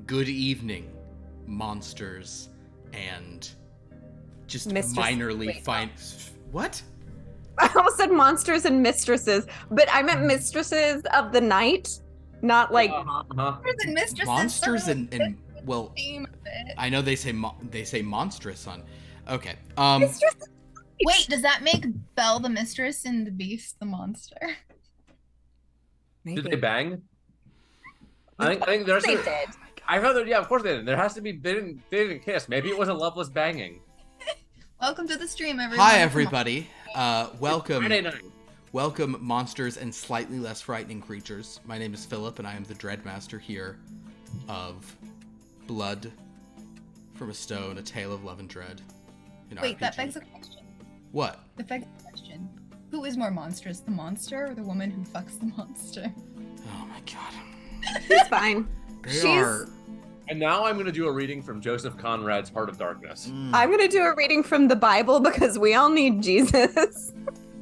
Good evening, monsters and just minorly fine. What? I almost said monsters and mistresses, but I meant mistresses of the night, not like Monsters and mistresses. Monsters and well, I know they say monstrous on. Okay. Wait, does that make Belle the mistress and the Beast the monster? Maybe. Did they bang? I think there's. They did. I heard that. Yeah, of course they did. There has to be. They didn't kiss. Maybe it was a loveless banging. Welcome to the stream, everyone. Hi, everybody. Welcome. Friday night. Welcome, monsters and slightly less frightening creatures. My name is Philip, and I am the Dreadmaster here of Blood from a Stone, A Tale of Love and Dread. Wait, RPG. that begs a question. What? That begs a question. Who is more monstrous, the monster or the woman who fucks the monster? Oh my god. She's fine. They are. And now I'm going to do a reading from Joseph Conrad's Heart of Darkness. I'm going to do a reading from the Bible because we all need Jesus.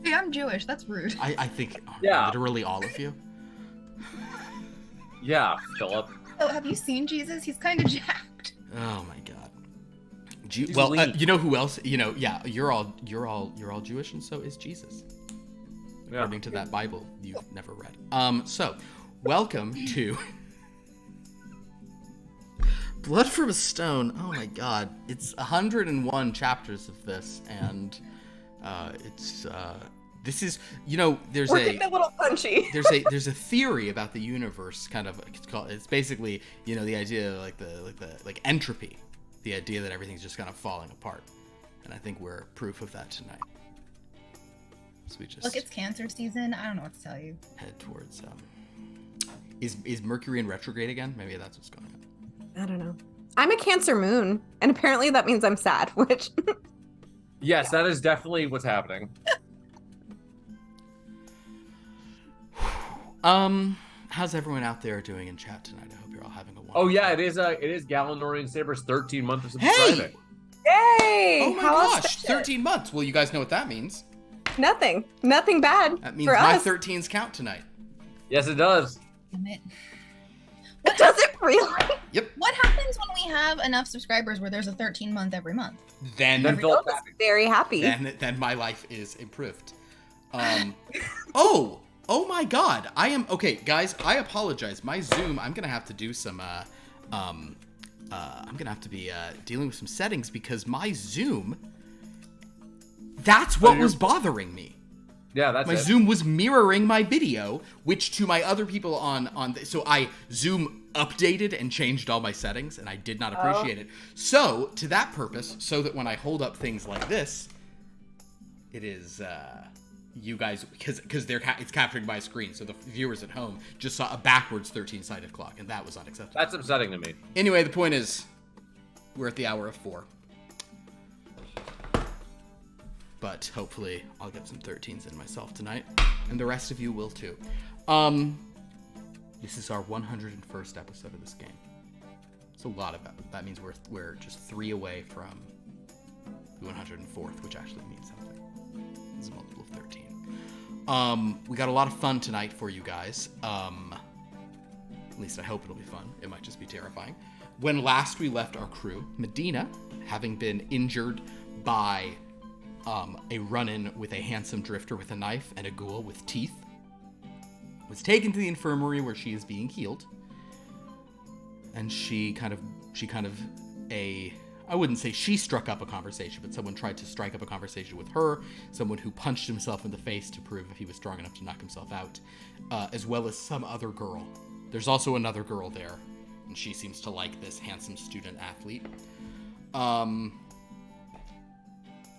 Hey, I'm Jewish. That's rude. I think Yeah. literally all of you. Yeah, Philip. Oh, have you seen Jesus? He's kind of jacked. Oh my god. He's well, lean. you know who else? Yeah, you're all Jewish, and so is Jesus. Yeah. According to that Bible you've never read. So, welcome to Blood from a Stone. Oh my god. It's 101 chapters of this, and this is, there's We're getting a little punchy. there's a theory about the universe, kind of. It's basically, the idea like entropy, the idea that everything's just kind of falling apart, and I think we're proof of that tonight. So we just Look, it's cancer season. I don't know what to tell you. head towards. Is Mercury in retrograde again? Maybe that's what's going on. I don't know. I'm a Cancer moon, and apparently that means I'm sad, which... Yes, that is definitely what's happening. How's everyone out there doing in chat tonight? I hope you're all having a wonderful. Oh yeah, it is Galenorian Saber's 13 month of subscribing. Yay! Oh my gosh, 13 months. Well, you guys know what that means. Nothing bad That means for my us. 13s count tonight. Yes, it does. Damn it. Does it really? Yep. What happens when we have enough subscribers where there's a 13-month every month? Then Philip Philip is very happy. then my life is improved. Oh my god. I am okay, guys, I apologize. My Zoom, I'm gonna have to do some I'm gonna have to be dealing with some settings because my Zoom, that's what was bothering me. Yeah, that's My it. Zoom was mirroring my video, which to my other people so I Zoom updated and changed all my settings, and I did not appreciate it. So to that purpose, so that when I hold up things like this, it is you guys, because it's capturing my screen, so the viewers at home just saw a backwards 13-sided clock, and that was unacceptable. That's upsetting to me. Anyway, the point is, we're at the hour of 4. But hopefully I'll get some 13s in myself tonight, and the rest of you will too. This is our 101st episode of this game. It's a lot of it. That means we're just 3 away from the 104th, which actually means something. It's a multiple of 13. We got a lot of fun tonight for you guys. At least I hope it'll be fun. It might just be terrifying. When last we left our crew, Medina, having been injured by a run-in with a handsome drifter with a knife and a ghoul with teeth, was taken to the infirmary where she is being healed. And she kind of I wouldn't say she struck up a conversation, but someone tried to strike up a conversation with her, someone who punched himself in the face to prove if he was strong enough to knock himself out, as well as some other girl. There's also another girl there, and she seems to like this handsome student athlete.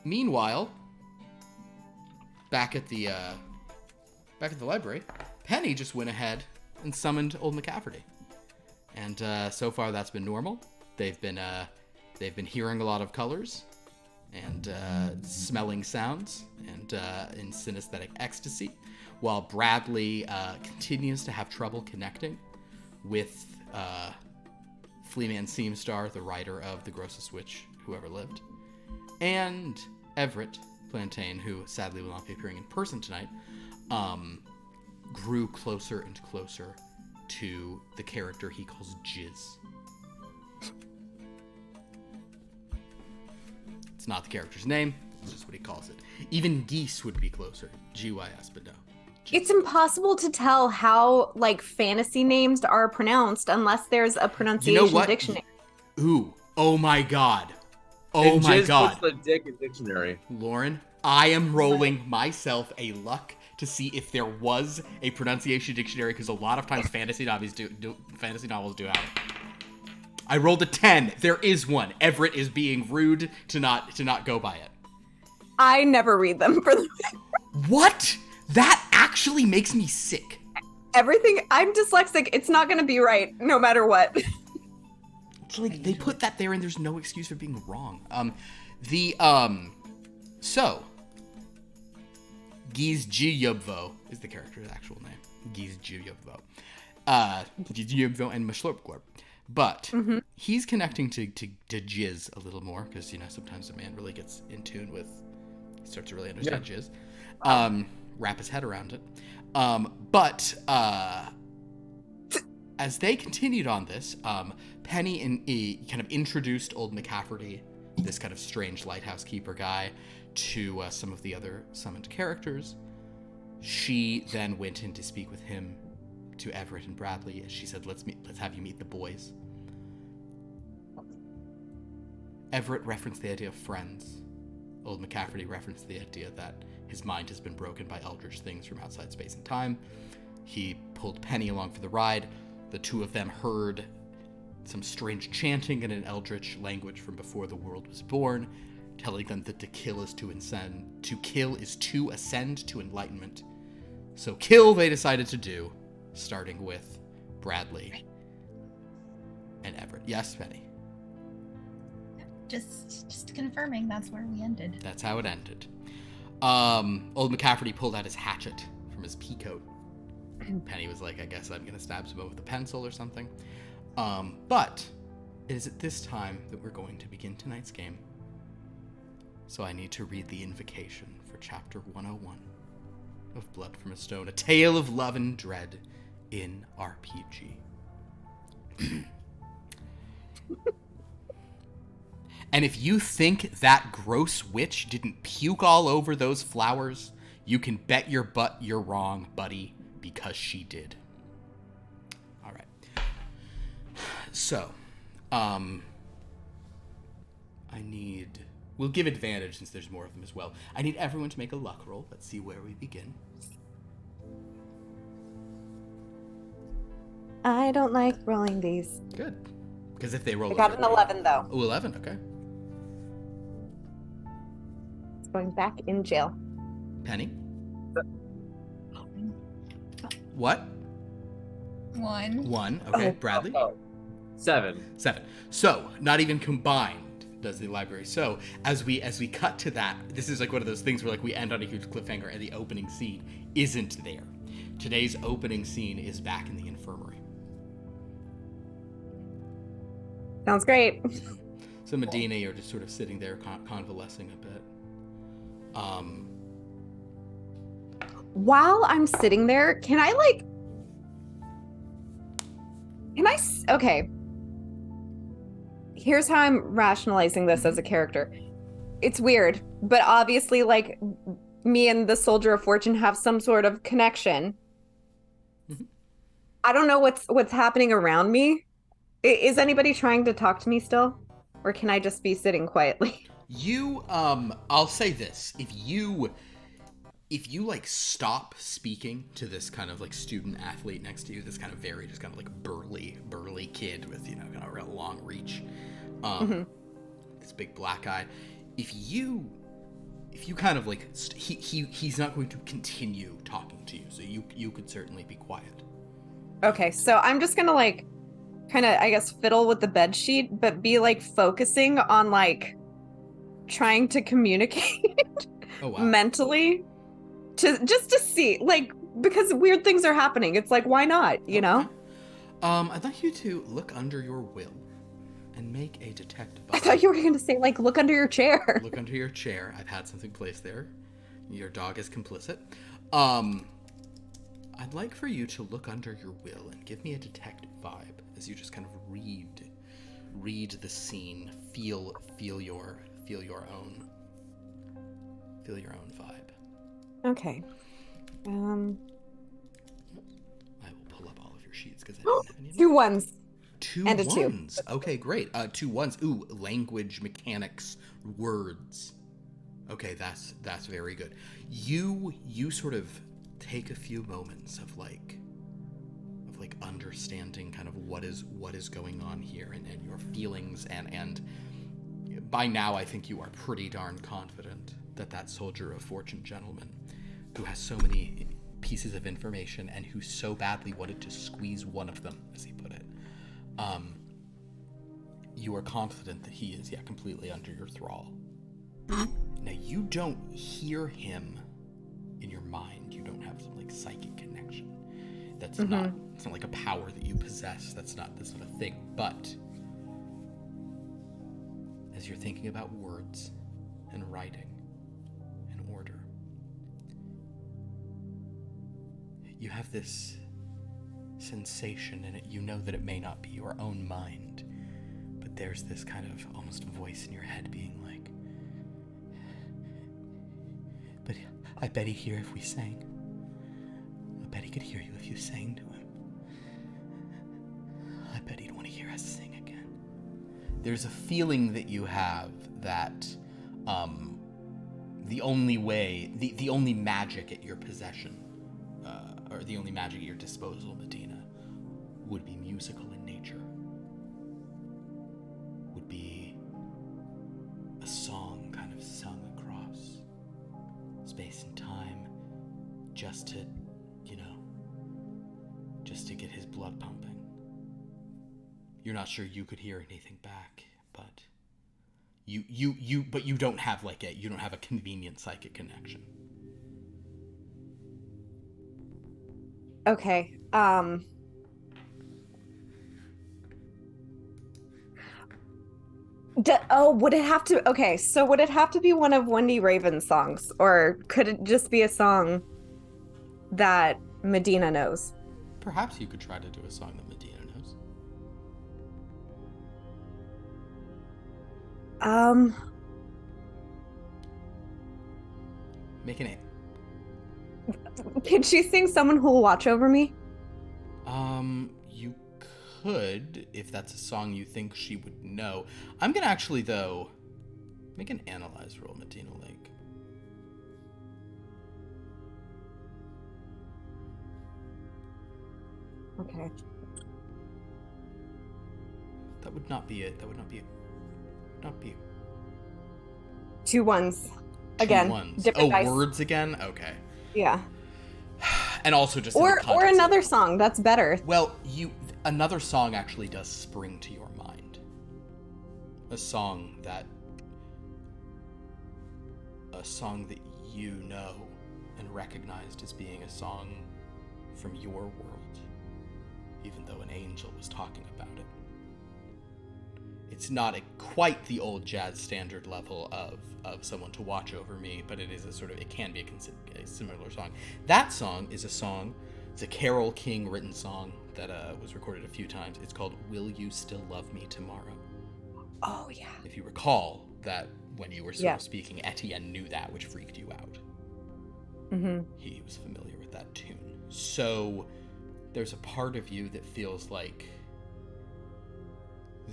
Meanwhile, back at the library, Penny just went ahead and summoned old McCafferty, and so far that's been normal. They've been hearing a lot of colors, and smelling sounds, and in synesthetic ecstasy, while Bradley continues to have trouble connecting with Fleaman Seamstar, the writer of The Grossest Witch Who Ever Lived. And Everett Plantain, who sadly will not be appearing in person tonight, grew closer and closer to the character he calls Jizz. It's not the character's name. It's just what he calls it. Even geese would be closer. GYS, but no. It's impossible to tell how like fantasy names are pronounced unless there's a pronunciation dictionary. Ooh. Oh my god. Oh my god. What's the dick in dictionary? Lauren, I am rolling myself a luck to see if there was a pronunciation dictionary, because a lot of times fantasy novels do have it. I rolled a 10. There is one. Everett is being rude to not go by it. I never read them for the What? That actually makes me sick. everything. I'm dyslexic. It's not going to be right no matter what. It's like they put that there and there's no excuse for being wrong. So Gizjyubvo is the character's actual name. Gizjyubvo. Gizjyubvo and Mashlorpgorb. But he's connecting to jizz a little more, because, you know, sometimes a man really gets in tune with, he starts to really understand jizz. Wrap his head around it. But as they continued on this, Penny kind of introduced old McCafferty, this kind of strange lighthouse keeper guy, to some of the other summoned characters. She then went in to speak with him, to Everett and Bradley, as she said, let's have you meet the boys. Everett referenced the idea of friends. Old McCafferty referenced the idea that his mind has been broken by eldritch things from outside space and time. He pulled Penny along for the ride. The two of them heard some strange chanting in an eldritch language from before the world was born, telling them that to kill is to ascend to enlightenment. So kill they decided to do, starting with Bradley and Everett. Yes, Penny? Just confirming that's where we ended. That's how it ended. Old McCafferty pulled out his hatchet from his peacoat. Penny was like, I guess I'm gonna stab someone with a pencil or something. But it is at this time that we're going to begin tonight's game. So I need to read the invocation for chapter 101 of Blood from a Stone, a tale of love and dread in RPG. And if you think that gross witch didn't puke all over those flowers, you can bet your butt you're wrong, buddy, because she did. All right. So, we'll give advantage since there's more of them as well. I need everyone to make a luck roll. Let's see where we begin. I don't like rolling these. Good. Because if they roll... I got an 11, though. Oh, 11, okay. It's going back in jail. Penny? What? 1. 1, okay. Oh. Bradley? 7. 7. So, not even combined does the library. So, as we cut to that, this is like one of those things where like we end on a huge cliffhanger and the opening scene isn't there. Today's opening scene is back in the infirmary. Sounds great. So Medina, you're just sort of sitting there convalescing a bit. While I'm sitting there, okay. Here's how I'm rationalizing this as a character. It's weird, but obviously, like, me and the Soldier of Fortune have some sort of connection. Mm-hmm. I don't know what's happening around me. Is anybody trying to talk to me still? Or can I just be sitting quietly? You, I'll say this. If you like stop speaking to this kind of like student athlete next to you, this kind of very just kind of like burly kid with, you know, kind of a real long reach, this big black eye, if you kind of like, he's not going to continue talking to you, so you could certainly be quiet. Okay, so I'm just gonna like kind of, I guess, fiddle with the bed sheet, but be like focusing on like trying to communicate mentally just to see, like, because weird things are happening. It's like, why not, you know? I'd like you to look under your will and make a detect vibe. I thought you were going to say, like, look under your chair. Look under your chair. I've had something placed there. Your dog is complicit. I'd like for you to look under your will and give me a detect vibe as you just kind of read the scene, feel feel your own vibe. Okay. I will pull up all of your sheets because I don't have any. 2 1s. Two and a ones. 2. Okay, great. 2 1s. Ooh, language, mechanics, words. Okay, that's very good. You sort of take a few moments of like understanding kind of what is going on here and your feelings and by now I think you are pretty darn confident that soldier of fortune gentleman who has so many pieces of information and who so badly wanted to squeeze one of them, as he put it, you are confident that he is completely under your thrall. Now you don't hear him in your mind. You don't have some like psychic connection. It's not like a power that you possess. That's not a thing. But as you're thinking about words and writing and order, you have this sensation in it. You know that it may not be your own mind, but there's this kind of almost voice in your head being like, but I bet he'd hear if we sang. I bet he could hear you if you sang to him. I bet he'd want to hear us sing again. There's a feeling that you have that the only way, the only magic at your possession, or the only magic at your disposal, Medina, would be musical in nature. Would be a song kind of sung across space and time just to get his blood pumping. You're not sure you could hear anything back, but you don't have you don't have a convenient psychic connection. Okay. Would it have to? Okay, so would it have to be one of Wendy Raven's songs, or could it just be a song that Medina knows? Perhaps you could try to do a song that Medina knows. Make an A. Can she sing "Someone Who Will Watch Over Me"? You could, if that's a song you think she would know. I'm gonna actually, though, make an analyze roll, Medina Lake. Okay. That would not be it. That would not be 2 1s. 2 Again. 1s. Different dice. Words again? Okay. Yeah. And also just or another song. That's better. Well, another song actually does spring to your mind. A song that you know and recognized as being a song from your world, even though an angel was talking about it. It's not quite the old jazz standard level of Someone to Watch Over Me, but it is it can be a similar song. That song is it's a Carole King written song that was recorded a few times. It's called Will You Still Love Me Tomorrow? Oh, yeah. If you recall that when you were speaking, Etienne knew that, which freaked you out. Mm-hmm. He was familiar with that tune. So there's a part of you that feels like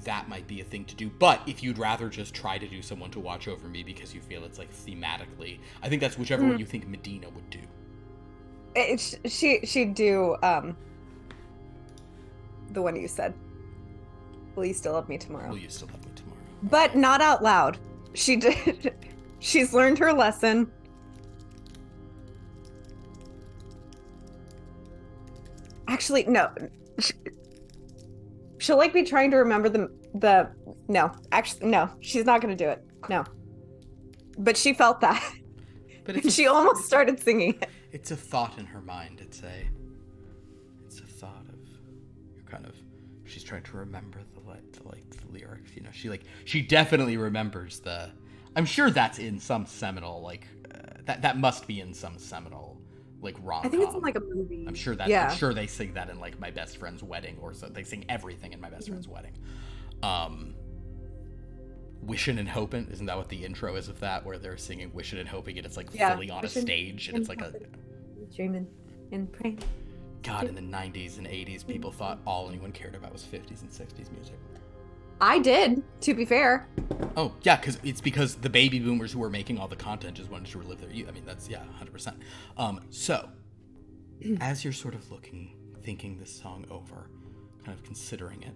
that might be a thing to do, but if you'd rather just try to do Someone to Watch Over Me because you feel it's thematically, I think that's whichever one you think Medina would do. She'd do the one you said. Will You Still Love Me Tomorrow? Will You Still Love Me Tomorrow? But not out loud. She did. She's learned her lesson. Actually, no. She'll be trying to remember no. Actually, no. She's not going to do it. No. But she felt that. But she almost started singing it. It's a thought in her mind. It's a thought of she's trying to remember the lyrics. She definitely remembers I'm sure that's in some seminal that must be in some seminal rom-com. I think it's in a movie. I'm sure they sing that in My Best Friend's Wedding, or so they sing everything in My Best Friend's Wedding. Wishin' and Hopin'. Isn't that what the intro is of that, where they're singing Wishin' and Hoping, and it's like Yeah, fully on a wishin' stage, and it's like a... Dreaming and praying. God, in the 90s and 80s, people thought all anyone cared about was 50s and 60s music. I did, to be fair. Oh, yeah, because the baby boomers who were making all the content just wanted to relive their youth. I mean, that's, yeah, 100%. So, as you're sort of thinking this song over, kind of considering it,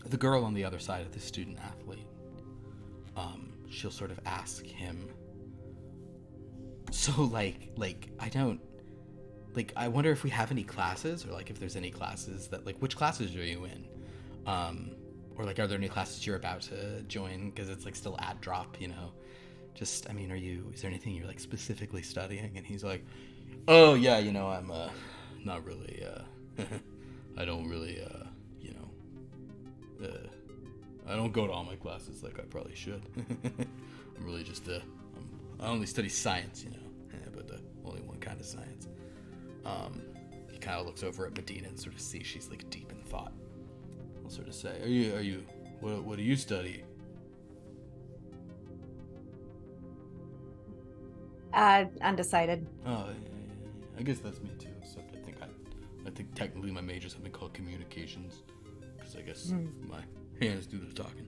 the girl on the other side of the student athlete, she'll sort of ask him, so, I wonder if we have any classes, or, if there's any classes that, which classes are you in? Or, are there any classes you're about to join? Because it's, still ad drop, Just, I mean, is there anything you're, specifically studying? And he's like, oh, yeah, I'm, not really, I don't really, I don't go to all my classes like I probably should. I'm really just, I only study science, but only one kind of science. He kind of looks over at Medina and sort of sees she's deep in thought. I'll sort of say, are you, what do you study? Undecided. Oh, I guess that's me too. So I think technically my major is something called communications, because I guess my hands do the talking.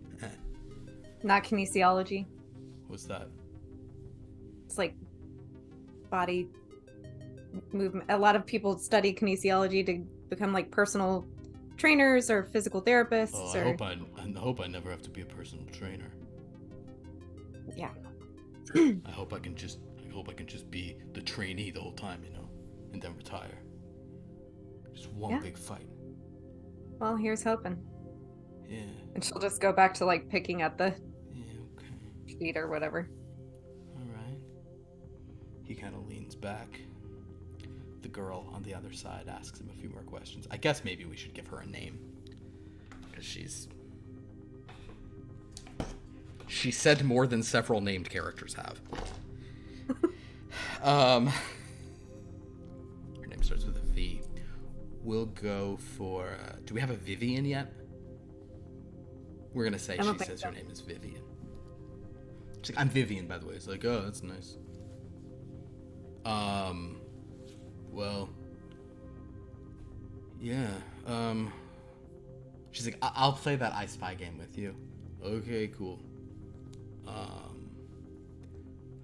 Not kinesiology. What's that? It's body movement. A lot of people study kinesiology to become personal trainers or physical therapists. Oh, I hope I never have to be a personal trainer. Yeah. I hope I can just be the trainee the whole time, and then retire. Just one big fight. Well, here's hoping. Yeah. And she'll just go back to picking at the sheet or whatever. All right. He kind of leans back. The girl on the other side asks him a few more questions. I guess maybe we should give her a name, because she said more than several named characters have. Her name starts with a V. We'll go for... do we have a Vivian yet? We're going to say she says her name is Vivian. She's like, I'm Vivian, by the way. It's like, oh, that's nice. Well... Yeah, She's like, I'll play that I Spy game with you. Okay, cool.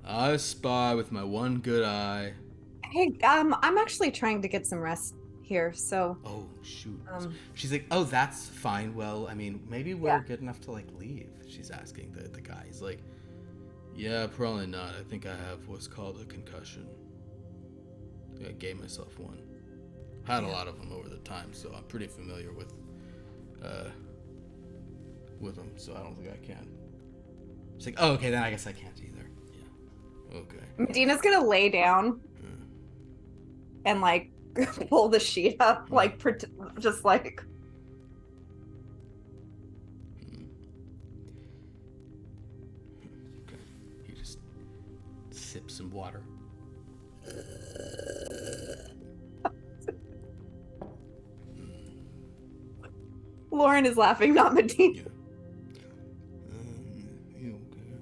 I spy with my one good eye. Hey, I'm actually trying to get some rest here, so... Oh, shoot. She's like, oh, that's fine. Well, I mean, maybe we're good enough to, leave. She's asking the guy. He's like, yeah, probably not. I think I have what's called a concussion. I gave myself one. I had a lot of them over the time, so I'm pretty familiar with them, so I don't think I can. She's like, oh, okay, then I guess I can't either. Yeah. Okay. Medina's gonna lay down and pull the sheet up, just Okay. You just sip some water. Lauren is laughing, not Medina. Yeah. You okay?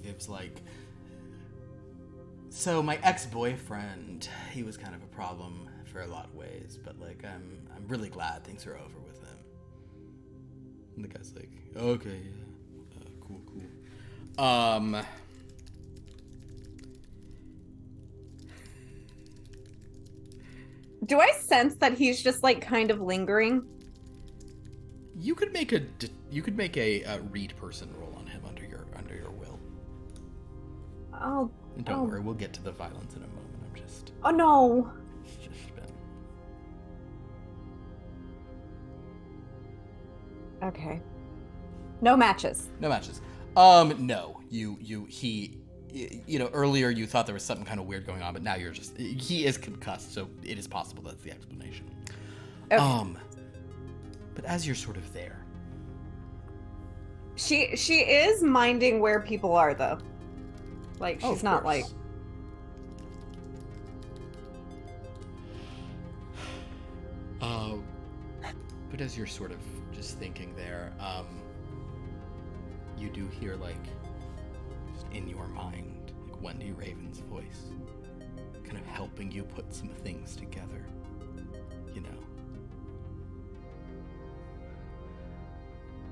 Viv's like, so my ex-boyfriend, he was kind of a problem for a lot of ways, but I'm really glad things are over with him. And the guy's like, okay, yeah, cool. Do I sense that he's just kind of lingering? You could make a read person roll on him under your will. Oh. And don't worry, we'll get to the violence in a moment. I'm just. Oh no. It's just been. Okay. No matches. No matches. No. Earlier you thought there was something kind of weird going on, but now he is concussed, so it is possible that's the explanation. Okay. But as you're sort of there. She is minding where people are, though. She's not But as you're sort of just thinking there, you do hear, like, just in your mind, like Wendy Raven's voice, kind of helping you put some things together, you know.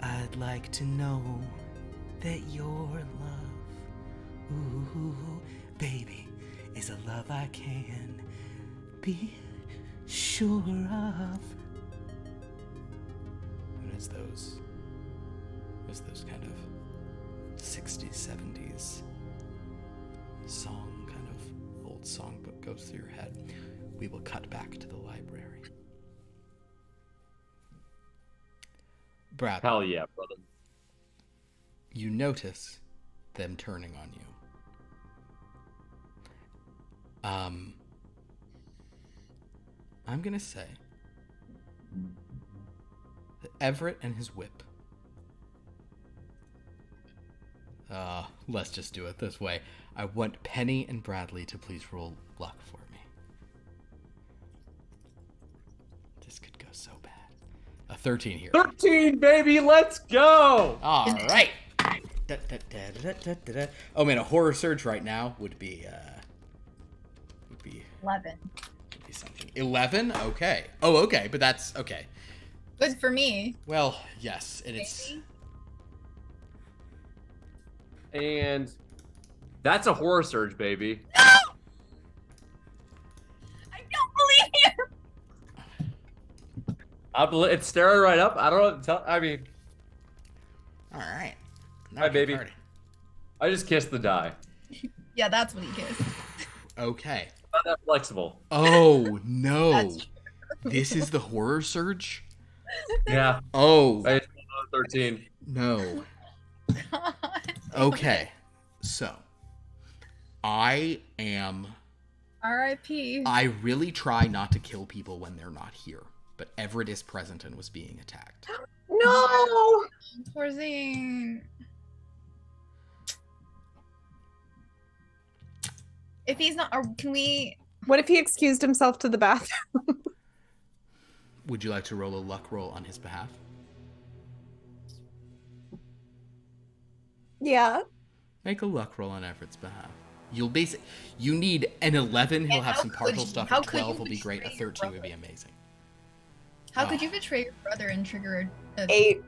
I'd like to know that your love, ooh, baby, is a love I can be sure of. And it's those kind of 60s, 70s song, kind of old songbook goes through your head. We will cut back to the library. Brad. Hell yeah, brother. You notice them turning on you. I'm gonna say that Everett and his whip. Let's just do it this way. I want Penny and Bradley to please roll luck for me. This could go so bad. A 13 here. 13, baby, let's go! All right. Oh man, a horror surge right now would be 11. Would be something. 11? Okay. Oh, okay, but that's okay. Good for me. Well, yes, and it's And that's a horror surge, baby. No! I don't believe you. It's staring right up. I don't know what to tell. I mean, all right. Hi, baby. I just kissed the die. Yeah, that's what he kissed. Okay. Not that flexible. Oh no! That's true. This is the horror surge. Yeah. Oh I just rolled another 13. no. God. Okay, so I R.I.P. really try not to kill people when they're not here, but Everett is present and was being attacked. No! Poor thing. If he's not, or can we? What if he excused himself to the bathroom? Would you like to roll a luck roll on his behalf? Yeah. Make a luck roll on Everett's behalf. You need an 11. He'll And have how some could partial you- stuff. how A could you 12 will be great. A betray your 13 would be brother? amazing. How could you betray your brother and trigger a 8.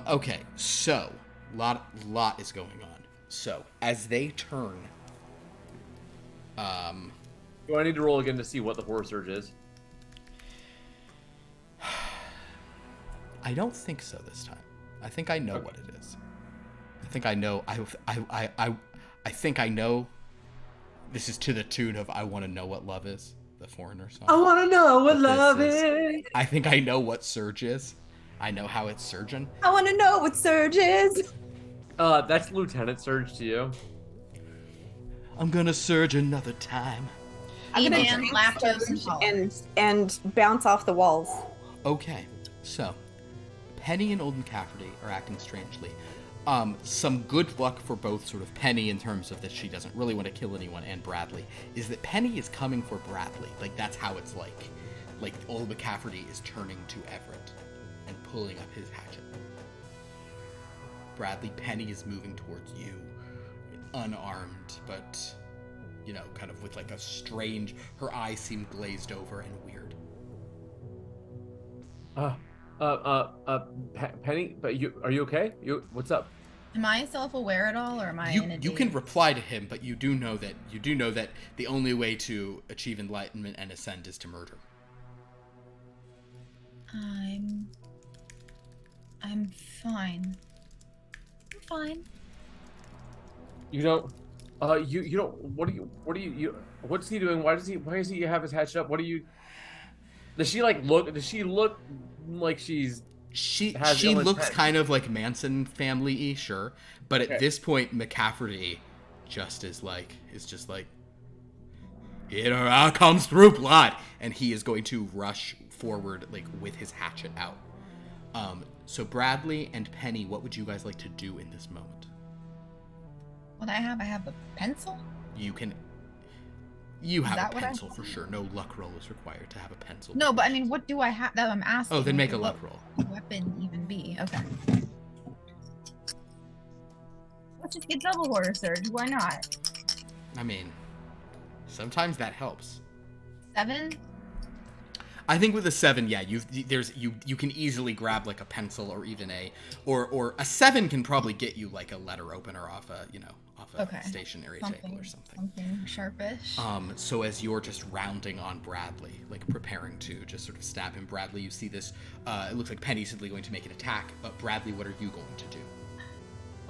Okay, so lot is going on. So as they turn, Do I need to roll again to see what the horror surge is? I don't think so this time. I think I know what it is. I think I know. I think I know. This is to the tune of "I Want to Know What Love Is," the Foreigner song. I want to know what But love this is. I think I know what surge is. I know how it's surging. I want to know what surge is. That's Lieutenant Surge to you. I'm gonna surge another time. I'm gonna man, drink lactose surge intolerant. and bounce off the walls. Okay, so Penny and Old McCafferty are acting strangely. Some good luck for both sort of Penny in terms of that she doesn't really want to kill anyone, and Bradley is that Penny is coming for Bradley. Like that's how it's like. Like Old McCafferty is turning to Everett and pulling up his hatchet. Bradley, Penny is moving towards you, unarmed, but you know, kind of with like a strange. Her eyes seem glazed over and weird. Penny, but are you okay? What's up? Am I self-aware at all, or am I in a You can reply to him, but you do know that the only way to achieve enlightenment and ascend is to murder. I'm fine. I'm fine. You don't. You don't. What's he doing? Why does he have his hatchet up? What are you? Does she look like She has ill looks intent? kind of like Manson family-y, sure, but at Okay. this point, McCafferty just is just like, it comes through blood, and he is going to rush forward like with his hatchet out. So Bradley and Penny, what would you guys like to do in this moment? What I have a pencil. You can. You Is have that a what I pencil for sure. No luck roll is required to have a pencil. No, but I mean, what do I have that I'm asking? Oh, then make a What luck roll. would weapon even be? Okay. Let's just get double horror surge. Why not? I mean, sometimes that helps. 7? I think with a 7, yeah, you can easily grab like a pencil or even or a 7 can probably get you like a letter opener off a stationary table or something. Something sharpish. So as you're just rounding on Bradley, like preparing to just sort of stab him, Bradley, you see this. It looks like Penny's simply going to make an attack. But Bradley, what are you going to do?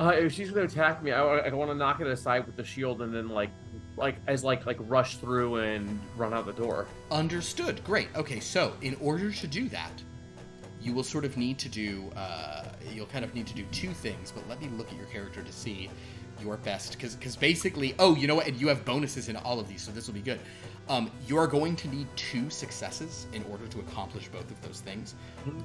If she's going to attack me, I want to knock it aside with the shield and then like rush through and run out the door. Understood. Great. Okay, so in order to do that, you will sort of need to do you'll kind of need to do 2 things. But let me look at your character to see your best, because basically, oh, you know what? And you have bonuses in all of these, so this will be good. You are going to need 2 successes in order to accomplish both of those things.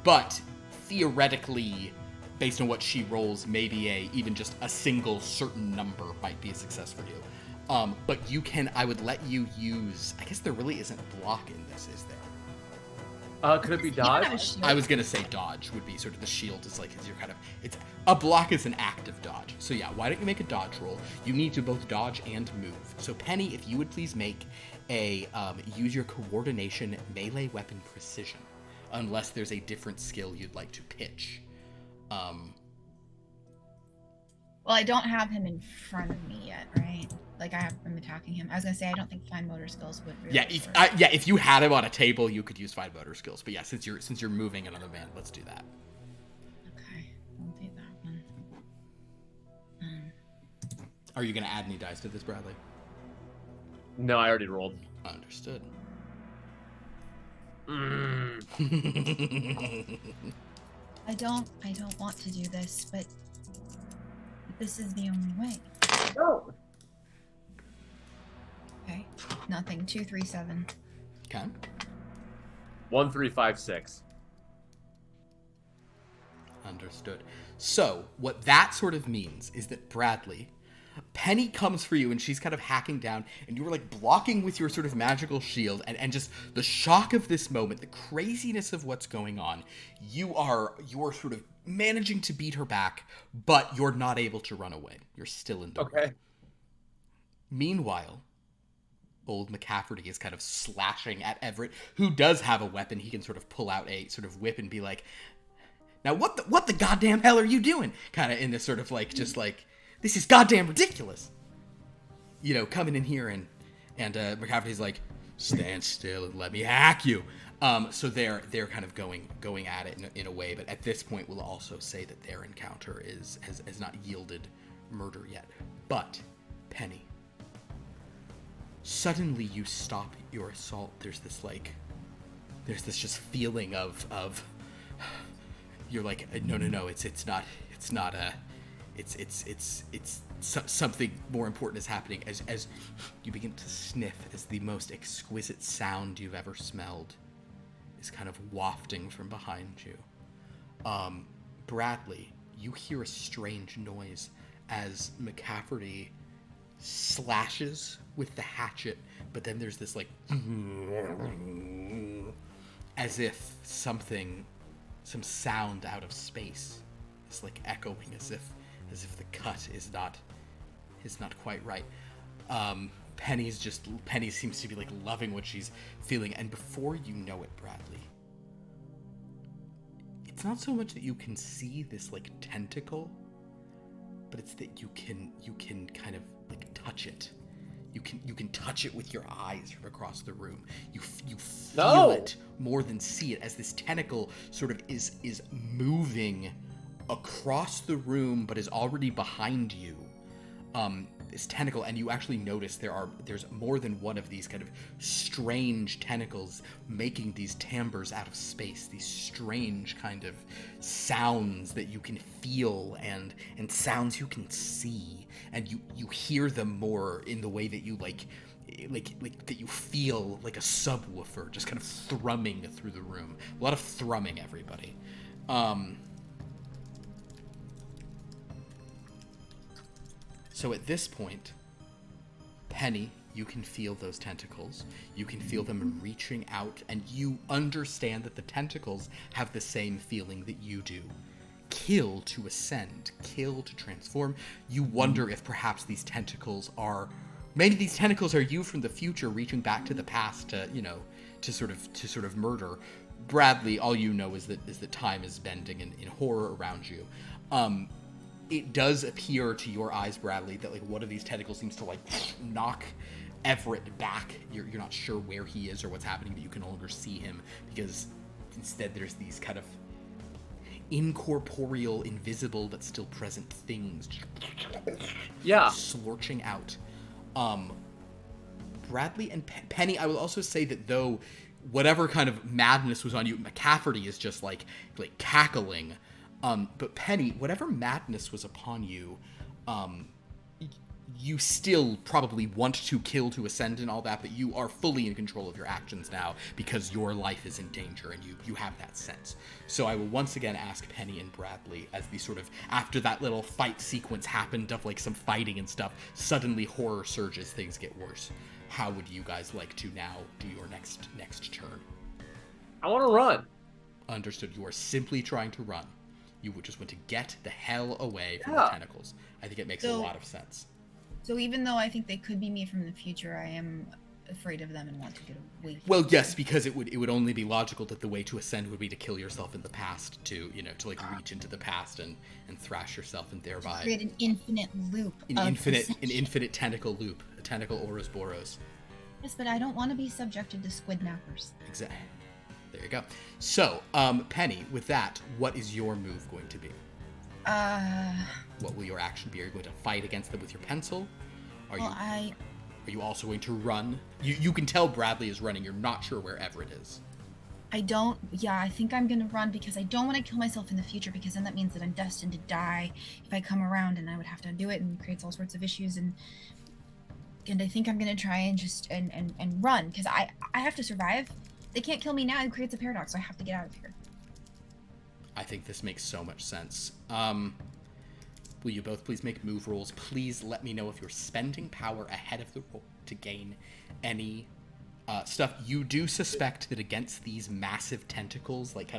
But theoretically, based on what she rolls, maybe even just a single certain number might be a success for you. But I would let you use, I guess there really isn't block in this, is there? Could it be dodge? I was gonna say dodge would be sort of the shield is you're kind of, it's a block is an active dodge. So yeah, why don't you make a dodge roll? You need to both dodge and move. So Penny, if you would please make a use your coordination melee weapon precision, unless there's a different skill you'd like to pitch. Well, I don't have him in front of me yet, right? Like I'm attacking him. I was gonna say I don't think fine motor skills would really work. If you had him on a table, you could use fine motor skills. But yeah, since you're moving another man, let's do that. Okay, I'll do that one. Are you gonna add any dice to this, Bradley? No, I already rolled. Understood. I don't want to do this, but this is the only way. No. Okay, nothing. 2, 3, 7. Okay. 1, 3, 5, 6. Understood. So what that sort of means is that Bradley, Penny comes for you and she's kind of hacking down and you were like blocking with your sort of magical shield and just the shock of this moment, the craziness of what's going on, you're sort of managing to beat her back, but you're not able to run away. You're still in the Okay. Meanwhile, old McCafferty is kind of slashing at Everett, who does have a weapon. He can sort of pull out a sort of whip and be like, now what the goddamn hell are you doing? Kind of in this sort of like, just like, this is goddamn ridiculous. You know, coming in here and McCafferty's like, stand still and let me hack you. So they're kind of going at it in a way, but at this point we'll also say that their encounter has not yielded murder yet. But, Penny, suddenly you stop your assault. There's this just feeling of you're like, no, it's not something more important is happening as you begin to sniff as the most exquisite sound you've ever smelled is kind of wafting from behind you. Bradley, you hear a strange noise as McCafferty slashes with the hatchet, but then there's this like as if some sound out of space is like echoing as if the cut is not quite right. Penny seems to be like loving what she's feeling, and before you know it, Bradley, it's not so much that you can see this like tentacle, but it's that you can kind of like touch it. You can touch it with your eyes from across the room. You feel it more than see it, as this tentacle sort of is moving across the room, but is already behind you. This tentacle, and you actually notice there's more than one of these kind of strange tentacles making these timbres out of space, these strange kind of sounds that you can feel and sounds you can see, and you hear them more in the way that you like that you feel like a subwoofer just kind of thrumming through the room. A lot of thrumming, everybody. So at this point, Penny, you can feel those tentacles. You can feel them reaching out, and you understand that the tentacles have the same feeling that you do. Kill to ascend, kill to transform. You wonder if perhaps these tentacles are... Maybe these tentacles are you from the future reaching back to the past to, to sort of murder. Bradley, all you know is that time is bending in horror around you. It does appear to your eyes, Bradley, that one of these tentacles seems to knock Everett back. You're not sure where he is or what's happening, but you can no longer see him because instead there's these kind of incorporeal, invisible but still present things slorching out. Bradley and Penny, I will also say that though whatever kind of madness was on you, McCafferty is just like cackling. But Penny, whatever madness was upon you, you still probably want to kill to ascend and all that, but you are fully in control of your actions now because your life is in danger and you have that sense. So I will once again ask Penny and Bradley, as the sort of, after that little fight sequence happened of some fighting and stuff, suddenly horror surges, things get worse. How would you guys like to now do your next turn? I want to run. Understood. You are simply trying to run. You would just want to get the hell away from the tentacles. I think it makes a lot of sense. So even though I think they could be me from the future, I am afraid of them and want to get away. Well, yes, because it would only be logical that the way to ascend would be to kill yourself in the past, to reach into the past and thrash yourself and thereby create an infinite loop. An infinite tentacle loop, a tentacle Ouroboros. Yes, but I don't want to be subjected to squid nappers. Exactly. There you go. So, Penny, with that, what is your move going to be? What will your action be? Are you going to fight against them with your pencil? Are you also going to run? You can tell Bradley is running. You're not sure where Everett is. I think I'm going to run because I don't want to kill myself in the future, because then that means that I'm destined to die if I come around, and I would have to do it, and creates all sorts of issues. And I think I'm going to try and just and run, because I have to survive. They can't kill me now. It creates a paradox, so I have to get out of here. I think this makes so much sense. Will you both please make move rolls? Please let me know if you're spending power ahead of the roll to gain any stuff. You do suspect that against these massive tentacles, that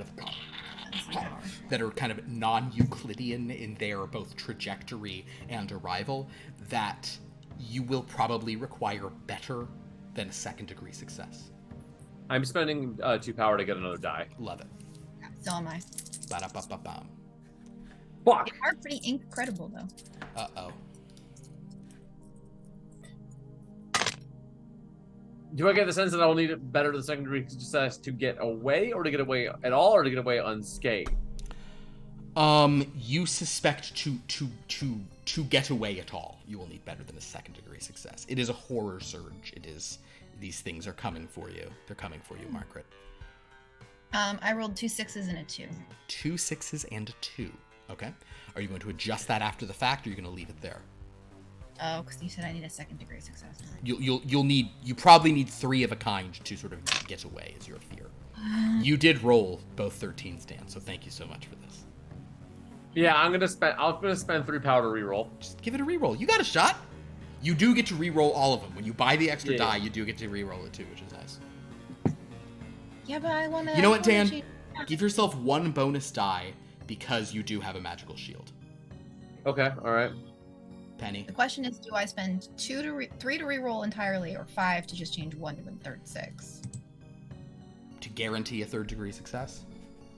are kind of non-Euclidean in their both trajectory and arrival, that you will probably require better than a second-degree success. I'm spending 2 power to get another die. Love it. Yeah, so am I. Ba-da-ba-ba-bam. Fuck! They are pretty incredible, though. Uh-oh. Do I get the sense that I'll need it better than second-degree success to get away, or to get away at all, or to get away unscathed? You suspect to get away at all, you will need better than a second-degree success. It is a horror surge. It is... These things are coming for you. They're coming for you, Margaret. I rolled 2 6s and a 2. 2 6s and a 2. Okay. Are you going to adjust that after the fact, or are you going to leave it there? Oh, because you said I need a second-degree success. You probably need 3 of a kind to sort of get away, is your fear. You did roll both 13s, Dan, so thank you so much for this. Yeah, I'm gonna spend 3 power to reroll. Just give it a reroll. You got a shot. You do get to reroll all of them. When you buy the extra die, you do get to reroll it too, which is nice. Yeah, but I want to... You know what, Dan? Give yourself 1 bonus die because you do have a magical shield. Okay, all right. Penny. The question is, do I spend 3 to reroll entirely, or 5 to just change 1 to a third 6? To guarantee a third-degree success?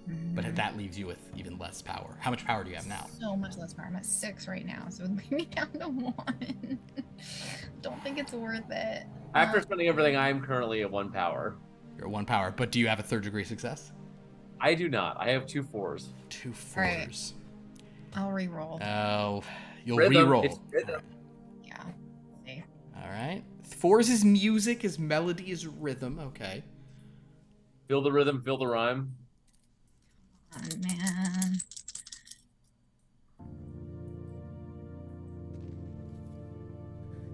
Mm-hmm. But that leaves you with even less power. How much power do you have now? So much less power. I'm at 6 right now, so it would bring me down to 1. Don't think it's worth it. After spending everything, I am currently at 1 power. You're at 1 power, but do you have a third-degree success? I do not. I have 2 4s. 2 4s. Right. I'll reroll. Oh, you'll Rhythm. reroll. It's rhythm. Yeah. See. All right. 4s is music, is melody, is rhythm. Okay. Feel the rhythm, feel the rhyme. Oh, man.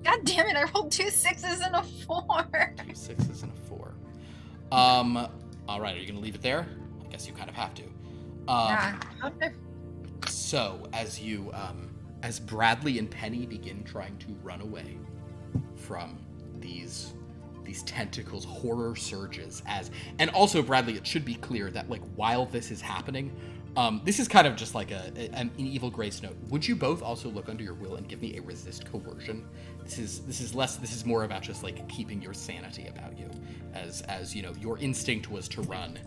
God damn it, I rolled 2 6s and a 4. 2 6s and a 4. All right, are you going to leave it there? I guess you kind of have to. So, as Bradley and Penny begin trying to run away from these tentacles, horror surges and also, Bradley, it should be clear that like while this is happening, this is kind of just like an evil grace note. Would you both also look under your will and give me a resist coercion? This is more about just like keeping your sanity about you, as you know, your instinct was to run.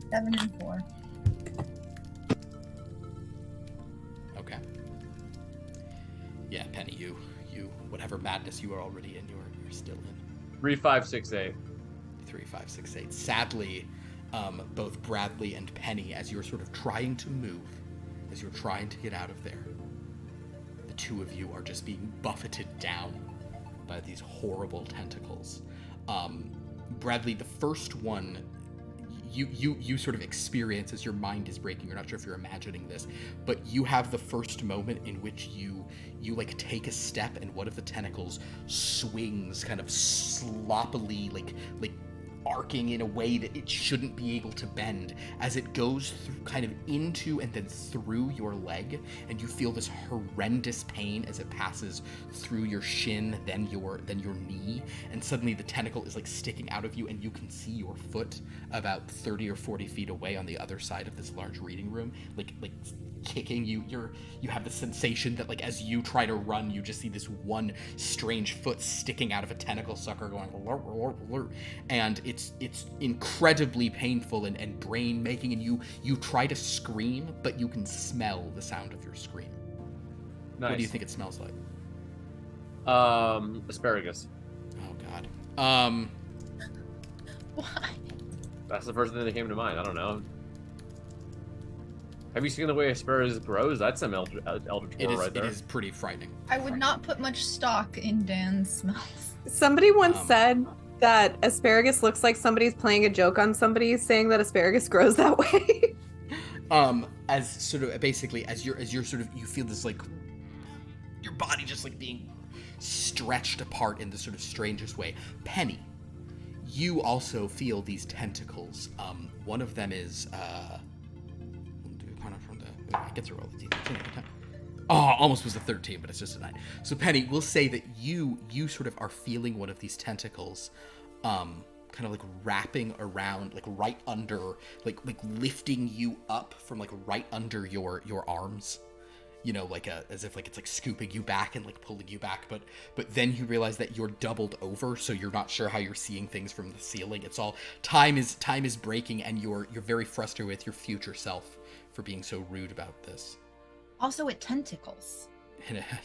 7 and 4. Okay. Yeah, Penny, you whatever madness you are already in, you're still in. 3, 5, 6, 8. 3, 5, 6, 8. Sadly, both Bradley and Penny, as you're sort of trying to move, as you're trying to get out of there, the two of you are just being buffeted down by these horrible tentacles. Bradley, the first one, you sort of experience as your mind is breaking. You're not sure if you're imagining this, but you have the first moment in which you like take a step and one of the tentacles swings kind of sloppily, like arcing in a way that it shouldn't be able to bend, as it goes through, kind of into and then through your leg, and you feel this horrendous pain as it passes through your shin, then your knee, and suddenly the tentacle is like sticking out of you, and you can see your foot about 30 or 40 feet away on the other side of this large reading room, like kicking you. You have the sensation that like as you try to run, you just see this one strange foot sticking out of a tentacle sucker going lurr, lurr, lurr, and it's incredibly painful and brain making, and you try to scream, but you can smell the sound of your scream. Nice. What do you think it smells like? Asparagus. Oh god. Why? That's the first thing that came to mind. I don't know. Have you seen the way asparagus grows? That's some eldritch horror right there. It is pretty frightening. I would not put much stock in Dan's smells. Somebody once said that asparagus looks like somebody's playing a joke on somebody, saying that asparagus grows that way. As sort of basically as you're sort of, you feel this like your body just like being stretched apart in the sort of strangest way. Penny, you also feel these tentacles. One of them is I get to roll the d13 every time. Oh, almost was a 13, but it's just a 9. So Penny, we'll say that you sort of are feeling one of these tentacles, kind of like wrapping around, like right under, like lifting you up from like right under your arms. You know, like as if like it's like scooping you back and like pulling you back, but then you realize that you're doubled over, so you're not sure how you're seeing things from the ceiling. It's all time is breaking, and you're very frustrated with your future self for being so rude about this. Also, it tentacles.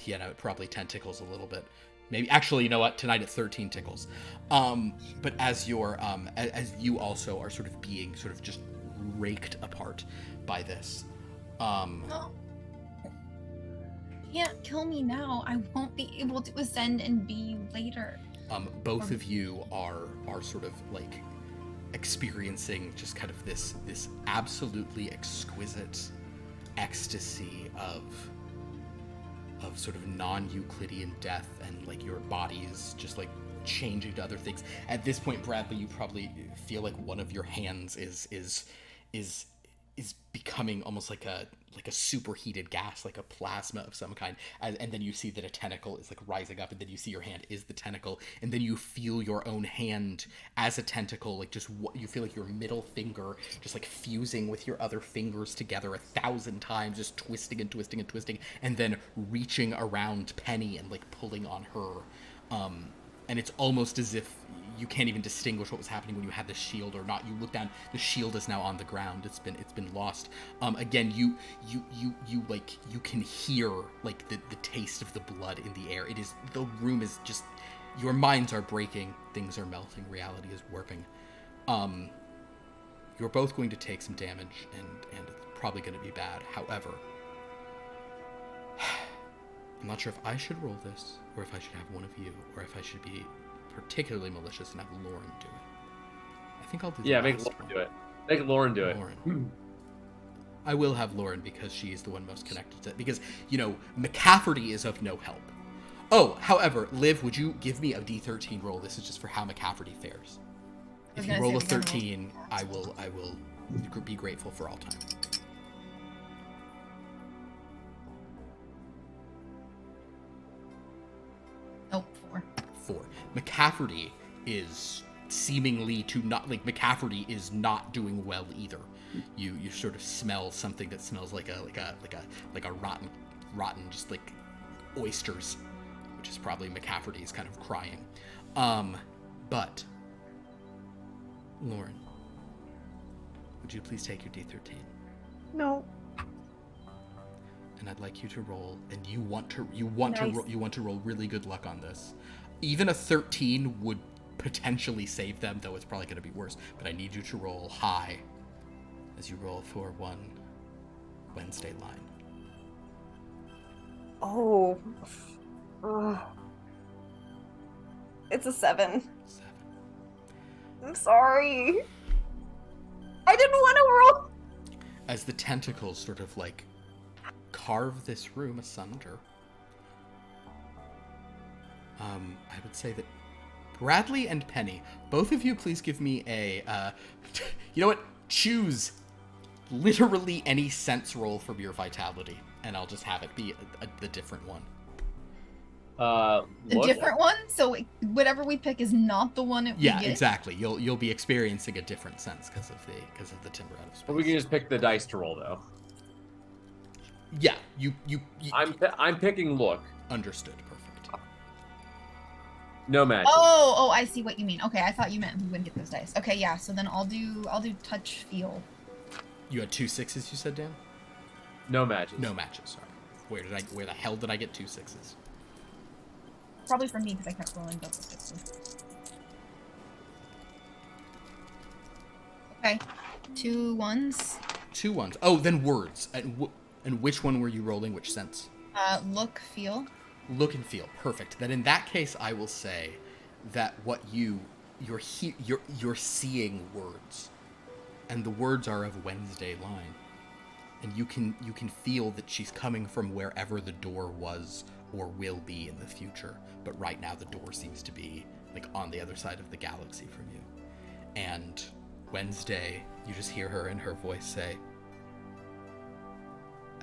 Yeah, no, it probably tentacles a little bit. Maybe actually, you know what? Tonight it's 13 tickles. But as you're as you also are sort of being sort of just raked apart by this. No. You can't kill me now. I won't be able to ascend and be you later. Both of you are sort of like experiencing just kind of this absolutely exquisite ecstasy of sort of non-Euclidean death, and like your body's just like changing to other things. At this point, Bradley, you probably feel like one of your hands is becoming almost like a superheated gas, like a plasma of some kind, and then you see that a tentacle is like rising up, and then you see your hand is the tentacle, and then you feel your own hand as a tentacle, like just you feel like your middle finger just like fusing with your other fingers together 1,000 times, just twisting and twisting and twisting, and then reaching around Penny and like pulling on her, and it's almost as if you can't even distinguish what was happening when you had the shield or not. You look down, the shield is now on the ground. It's been lost. Again, you like, you can hear like the taste of the blood in the air. The room is just, your minds are breaking, things are melting, reality is warping. You're both going to take some damage, and it's probably going to be bad. However, I'm not sure if I should roll this, or if I should have one of you, or if I should be particularly malicious and have Lauren do it. I think I'll do the make last Lauren one. do it. Make Lauren do Lauren. it. I will have Lauren because she is the one most connected to it. Because, you know, McCafferty is of no help. Oh, however, Liv, would you give me a D13 roll? This is just for how McCafferty fares. If you roll a 13, I will be grateful for all time. Oh, 4. 4. McCafferty is seemingly to not, like, McCafferty is not doing well either. You sort of smell something that smells like a rotten just like oysters, which is probably McCafferty's kind of crying. But Lauren, would you please take your D13? No. And I'd like you to roll, and you want to roll really good luck on this. Even a 13 would potentially save them, though it's probably going to be worse. But I need you to roll high as you roll for 1 Wednesday line. Oh. Ugh. It's a 7. 7. I'm sorry. I didn't want to roll. As the tentacles sort of like carve this room asunder, I would say that Bradley and Penny, both of you, please give me a, you know what? Choose literally any sense roll from your vitality, and I'll just have it be the different one. A different one? So whatever we pick is not the one we get? Exactly. You'll be experiencing a different sense because of the Timbre out of space. But we can just pick the dice to roll, though. Yeah, you I'm picking look. Understood. Perfect. No magic. Oh, I see what you mean. Okay, I thought you meant we wouldn't get those dice. Okay, yeah. So then I'll do touch feel. You had 2 6s, you said, Dan? No matches. No matches. Sorry. Where the hell did I get 2 6s? Probably for me because I kept rolling double 6s. Okay, 2 1s. 2 1s. Oh, then words. And which one were you rolling? Which sense? Look, feel. Look and feel. Perfect. Then in that case, I will say that what you're seeing words, and the words are of Wednesday line, and you can feel that she's coming from wherever the door was or will be in the future. But right now, the door seems to be like on the other side of the galaxy from you. And Wednesday, you just hear her in her voice say,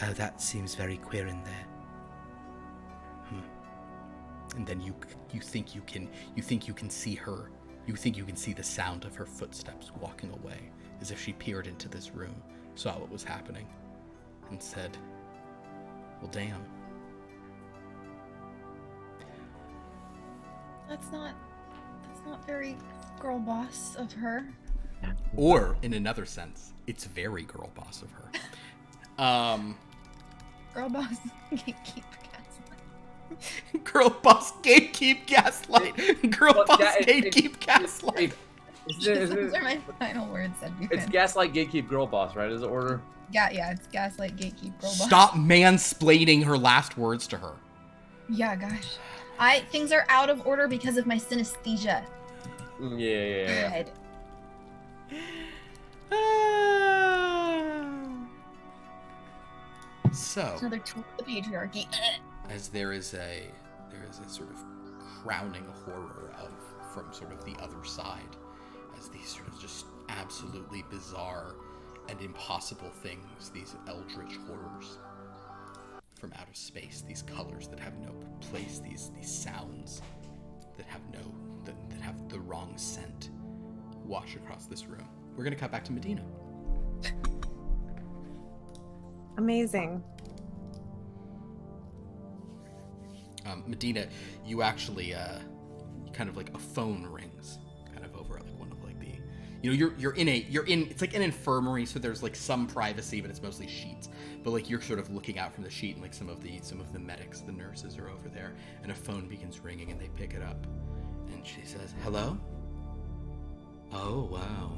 "Oh, that seems very queer in there." And then you think you can see her. You think you can see the sound of her footsteps walking away, as if she peered into this room, saw what was happening, and said, "Well, damn." That's not very girl boss of her. Or in another sense, it's very girl boss of her. Girl boss gatekeep gaslight. Girl boss gatekeep gaslight. Girl boss gatekeep gaslight. Those are my final words. It's gaslight, gatekeep, girl boss, right? Is the order? Yeah, it's gaslight, gatekeep, girl boss. Stop mansplaining her last words to her. Yeah, gosh. Things are out of order because of my synesthesia. Yeah. God. So Another tool of the patriarchy. as there is a sort of crowning horror from sort of the other side, as these sort of just absolutely bizarre and impossible things, these eldritch horrors from out of space, these colors that have no place, these sounds that have the wrong scent wash across this room. We're gonna cut back to Medina. Amazing. Medina, you actually kind of like a phone rings kind of over like one of like the, you're in it's like an infirmary, so there's like some privacy, but it's mostly sheets. But like you're sort of looking out from the sheet, and like some of the medics, the nurses are over there, and a phone begins ringing, and they pick it up, and she says, "Hello? Oh wow.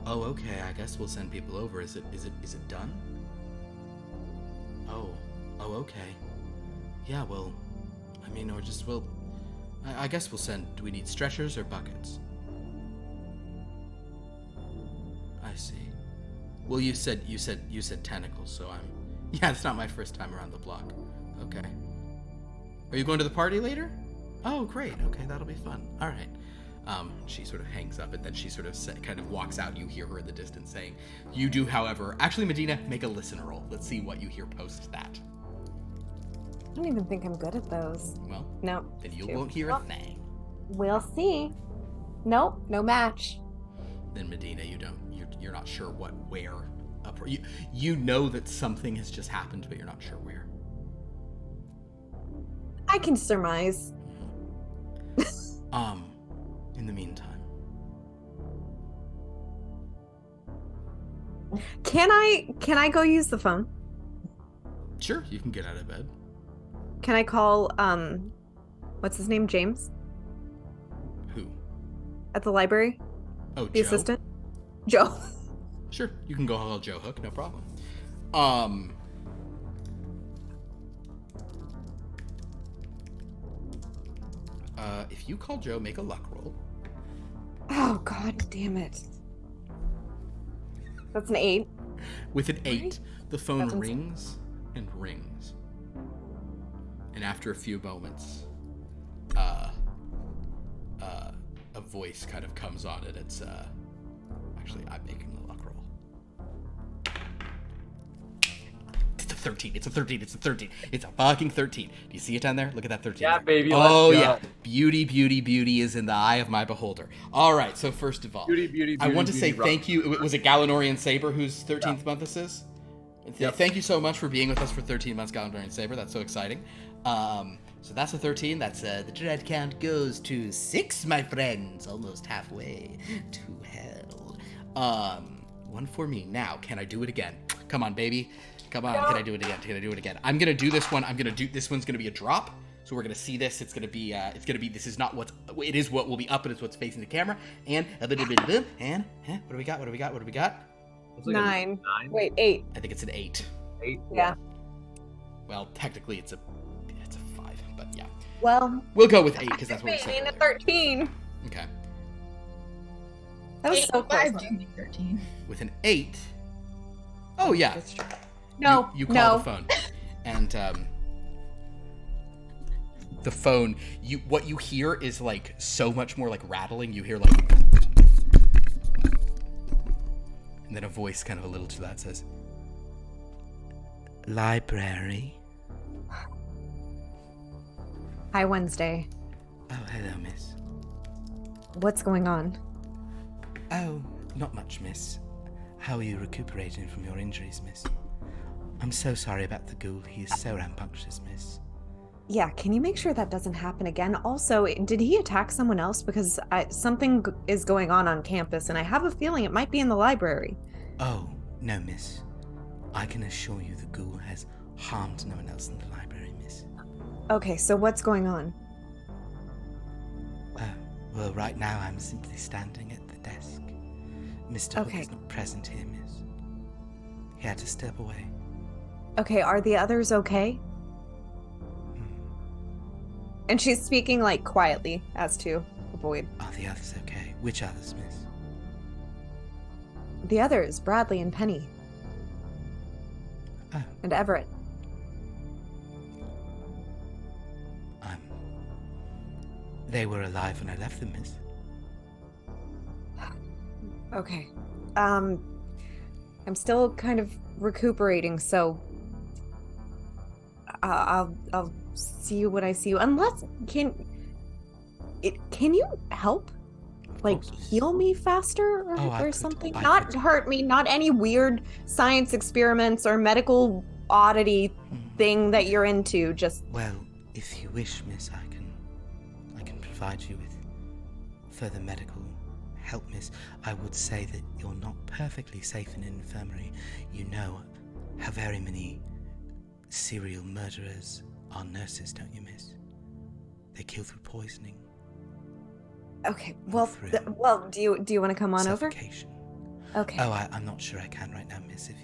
Oh okay, I guess we'll send people over. Is it done? Oh okay. Yeah, well, I mean, I guess we'll send, do we need stretchers or buckets? I see. Well, you said tentacles, so yeah, it's not my first time around the block. Okay. Are you going to the party later? Oh, great. Okay, that'll be fun. All right. She sort of hangs up, and then she sort of kind of walks out. You hear her in the distance saying, "You do, however." Actually, Medina, make a listen roll. Let's see what you hear post that. I don't even think I'm good at those. Well, No. then you won't hear a thing. We'll see. Nope, no match. Then Medina, you're not sure where you know that something has just happened, but you're not sure where. I can surmise. In the meantime. Can I go use the phone? Sure, you can get out of bed. Can I call what's his name? James? Who? At the library? Oh, The Joe? assistant? Joe. Sure, you can go call Joe Hook, no problem. If you call Joe, make a luck roll. Oh, god damn it. That's an 8. With an 8, Right? the phone That's insane. rings and rings. And after a few moments, a voice kind of comes on it. It's, actually, I'm making the luck roll. It's a 13. It's a 13. It's a 13. It's a fucking 13. Do you see it down there? Look at that 13. Yeah, baby. Oh, let's yeah. go. Beauty, beauty, beauty is in the eye of my beholder. All right, so first of all, Beauty, I want to beauty, say thank you. Was it Galanorian Saber whose 13th month this is? Yep. Thank you so much for being with us for 13 months, Galanorian Saber. That's so exciting. So that's a 13. That's the dread count goes to 6, my friends. Almost halfway to hell. 1 for me. Now, can I do it again? Come on, baby. Come on. Can I do it again? Can I do it again? I'm gonna do this one. This one's gonna be a drop. So we're gonna see this. It's gonna be. This is not what's. It is what will be up, and it's what's facing the camera. And what do we got? What do we got? What do we got? It's like 9. a 9? Wait, 8. I think it's an 8. 8? Yeah. Well, technically it's a 5, but yeah. Well, We'll go with 8 because that's what we being said. a 13. Okay. That was so close. 5 do make 13. With an 8. Oh yeah. That's true. No, You call no. the phone, and the phone. What you hear is like so much more like rattling. You hear like, and then a voice kind of a little too loud says, "Library." Hi, Wednesday. Oh, hello, miss. What's going on? Oh, not much, miss. How are you recuperating from your injuries, miss? I'm so sorry about the ghoul. He is so rambunctious, miss. Yeah, can you make sure that doesn't happen again? Also, did he attack someone else? Because something is going on campus, and I have a feeling it might be in the library. Oh, no, miss. I can assure you the ghoul has harmed no one else in the library, miss. Okay, so what's going on? Well, right now I'm simply standing at the desk. Mr. Hook Okay. is not present here, miss. He had to step away. Okay, are the others okay? And she's speaking like quietly as to avoid. Are the others okay? Which others, miss? The others, Bradley and Penny. Oh. And Everett. They were alive when I left them, miss. Okay. I'm still kind of recuperating, so I'll see you when I see you. Unless can you help? Like course, miss. heal me faster Oh, I or could. something? I Not could. hurt me, not any weird science experiments or medical oddity thing that you're into. Just Well, if you wish, miss, I can provide you with further medical help, miss. I would say that you're not perfectly safe in an infirmary. You know how very many serial murderers are nurses, don't you, miss? They kill through poisoning, okay. Well, through do you want to come on over? suffocation. Okay. Oh, I'm not sure I can right now, miss. If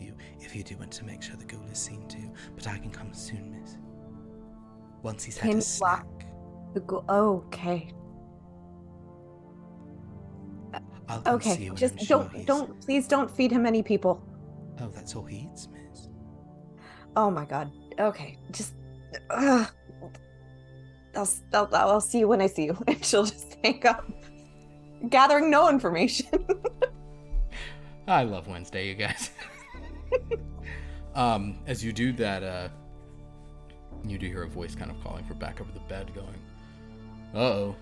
you do want to make sure the ghoul is seen to, but I can come soon, miss. Once he's had Can a snack. Okay. I'll come see Okay. you when Just I'm sure please don't feed him any people. Oh, that's all he eats, miss. Oh my god. Okay. Just I'll see you when I see you. And she'll just hang up, gathering no information. I love Wednesday, you guys. As you do that, you do hear a voice kind of calling for back over the bed, going, "Uh-oh,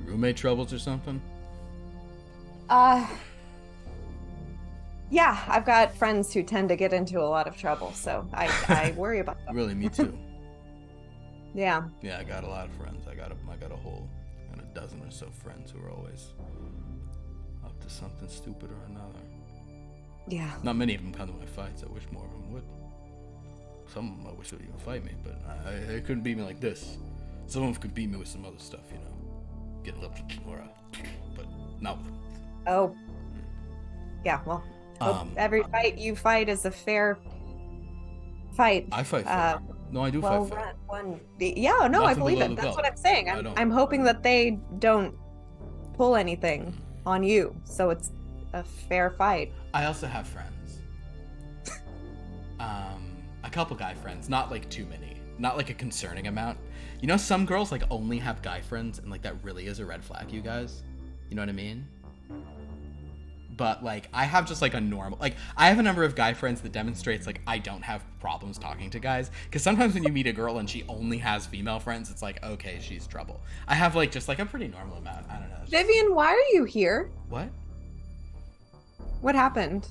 roommate troubles or something?" Yeah, I've got friends who tend to get into a lot of trouble, so I worry about them. Really, me too. Yeah. Yeah, I got a lot of friends. I got a whole kind of dozen or so friends who are always up to something stupid or another. Yeah. Not many of them come to my fights. I wish more of them would. Some of them I wish would even fight me, but they couldn't beat me like this. Some of them could beat me with some other stuff, you know. Get a little more, but not with them. Oh. Yeah, well, every fight you fight is a fair fight. I fight fair. No, I do fight fair. Yeah, no, I Nothing believe below it. the That's belt. what I'm saying. I'm hoping that they don't pull anything on you, so it's a fair fight. I also have friends. A couple guy friends, not like too many, not like a concerning amount. You know, some girls like only have guy friends, and like that really is a red flag, you guys. You know what I mean? But like, I have just like a normal, like I have a number of guy friends that demonstrates like I don't have problems talking to guys. Because sometimes when you meet a girl and she only has female friends, it's like, okay, she's trouble. I have like just like a pretty normal amount. I don't know. Vivian, why are you here? What? What happened?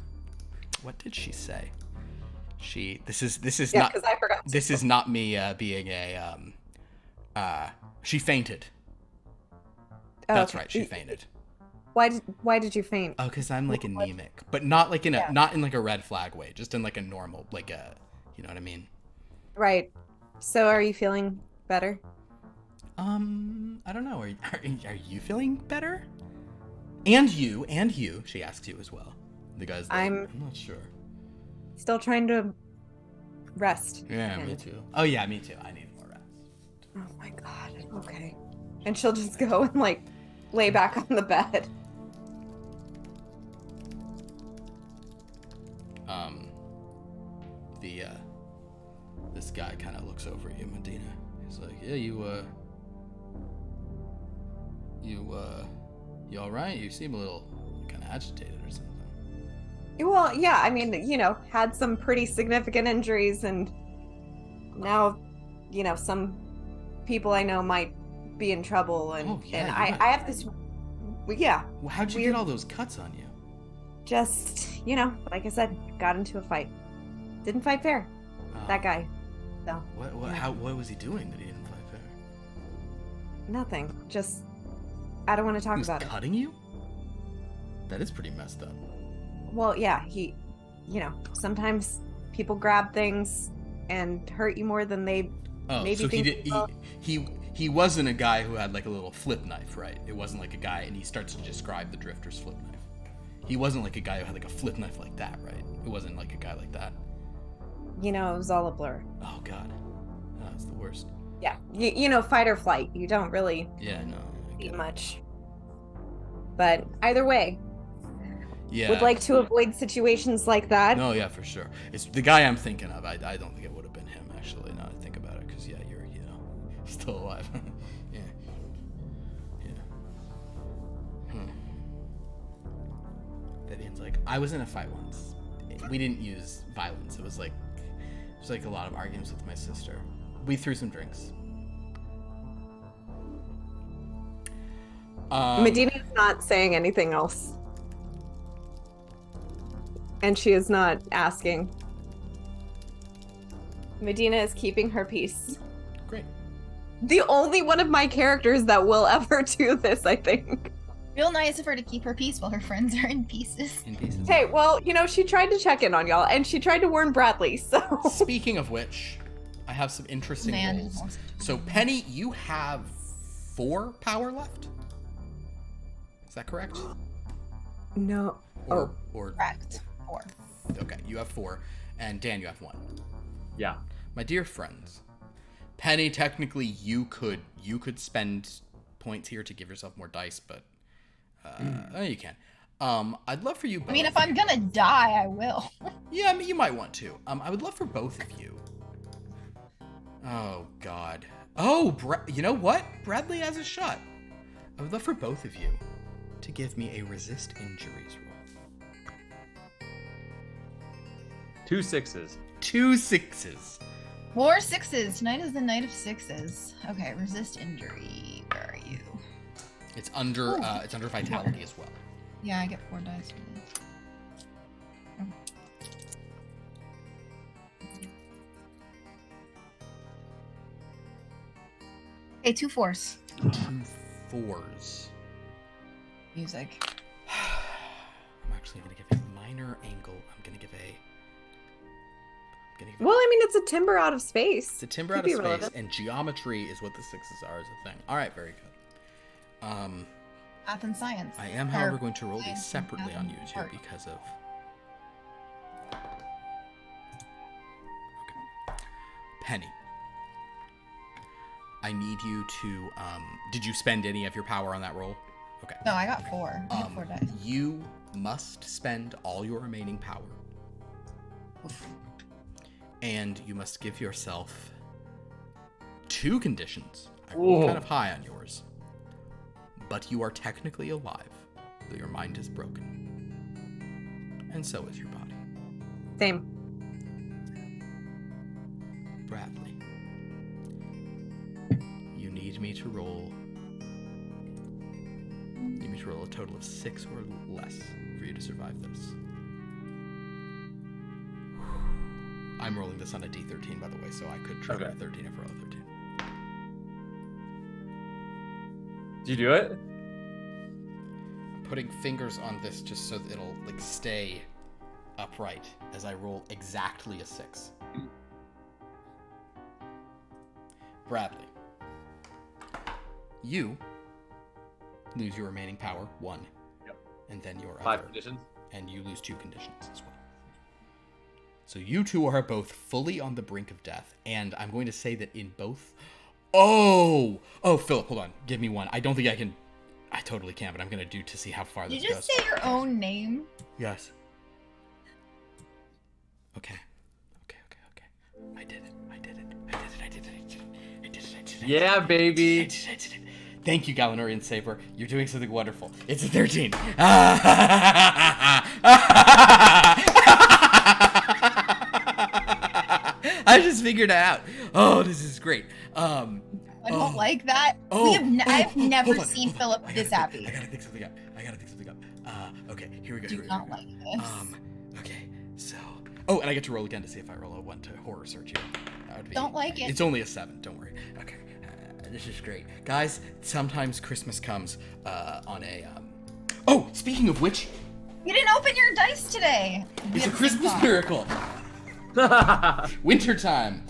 What did she say? This is Yeah, not, because I forgot. this is not me being a she fainted. That's Okay. right, she fainted. Why did you faint? Oh, because I'm like anemic, but not like in a not in like a red flag way, just in like a normal, like a, you know what I mean? Right. So are you feeling better? I don't know. Are you feeling better? And you. She asks you as well. The guy's like, I'm not sure. Still trying to rest. Yeah, me too. Oh yeah, me too. I need more rest. Oh my god. Okay. And she'll just go and like lay back on the bed. This guy kind of looks over at you, Medina. He's like, yeah, you all right? You seem a little kind of agitated or something. Well, yeah, I mean, you know, had some pretty significant injuries, and now, you know, some people I know might be in trouble, and I have this, yeah. Well, how'd you get all those cuts on you? Just, you know, like I said, got into a fight. Didn't fight fair. That guy. So. What was he doing that he didn't fight fair? Nothing. Just, I don't want to talk about it. He was cutting you? That is pretty messed up. Well, yeah, you know, sometimes people grab things and hurt you more than they maybe so think. he wasn't a guy who had like a little flip knife, right? It wasn't like a guy, and he starts to describe the drifter's flip knife. He wasn't like a guy who had like a flip knife like that, right? It wasn't like a guy like that. You know, it was all a blur. Oh god, that's the worst. Yeah, you know, fight or flight. You don't really eat much. But either way, would like to avoid situations like that. No, yeah, for sure. It's the guy I'm thinking of. I don't think it would have been him, actually, now I think about it, because, yeah, you're, you know, still alive. Yeah. Vivian's like, I was in a fight once. We didn't use violence. It was like a lot of arguments with my sister. We threw some drinks. Medina's not saying anything else. And she is not asking. Medina is keeping her peace. Great. The only one of my characters that will ever do this, I think. Real nice of her to keep her peace while her friends are in pieces. Hey, well, you know, she tried to check in on y'all, and she tried to warn Bradley, so... Speaking of which, I have some interesting rolls. So, Penny, you have 4 power left? Is that correct? No. Or Correct. 4. Okay, you have 4, and Dan, you have 1. Yeah. My dear friends, Penny, technically you could spend points here to give yourself more dice, but you can. I'd love for you both. I mean, if I'm gonna die, I will. Yeah, I mean, you might want to. I would love for both of you. Oh, God. Oh, you know what? Bradley has a shot. I would love for both of you to give me a resist injuries roll. 2 6s. 2 6s. 4 6s. Tonight is the night of 6s. Okay, resist injury. Where are you? It's under vitality as well. Yeah, I get 4 dice for this. Oh. Okay, 2 4s. 2 4s. Music. I'm actually gonna give a minor angle. I'm gonna give a. Well, I mean, it's a timbre out of space. It's a timbre out of space, and geometry is what the 6s are as a thing. All right, very good. Math and science. I am, however, going to roll these separately on YouTube because of. Okay. Penny. I need you to. Did you spend any of your power on that roll? Okay. No, I got 4. I got 4 dice. You must spend all your remaining power. Oof. And you must give yourself 2 conditions. I rolled kind of high on yours. But you are technically alive, though your mind is broken. And so is your body. Same. Bradley. You need me to roll. You need me to roll a total of 6 or less for you to survive this. I'm rolling this on a D13, by the way, so I could trigger a 13 if I roll a 13. Did you do it? I'm putting fingers on this just so that it'll like stay upright as I roll exactly a 6. Bradley. You lose your remaining power, 1. Yep. And then your 5 other. conditions. And you lose 2 conditions as well. So you two are both fully on the brink of death, and I'm going to say that in both... Oh, Philip, hold on. Give me one. I don't think I can... I totally can, but I'm going to do to see how far this Did you goes. just say your own name? Yes. Okay. I did it. Yeah, baby. Thank you, Galanorian Saber. You're doing something wonderful. It's a 13. I just figured it out. Oh, this is great. I don't like that. I've never seen Philip this happy. I gotta think something up. Okay, here we go. Do not like this. Okay, so... Oh, and I get to roll again to see if I roll a 1 to horror search you. That would be... Don't like it. It's only a 7, don't worry. Okay, this is great. Guys, sometimes Christmas comes on a... Oh, speaking of which... You didn't open your dice today. It's a Christmas miracle. Wintertime.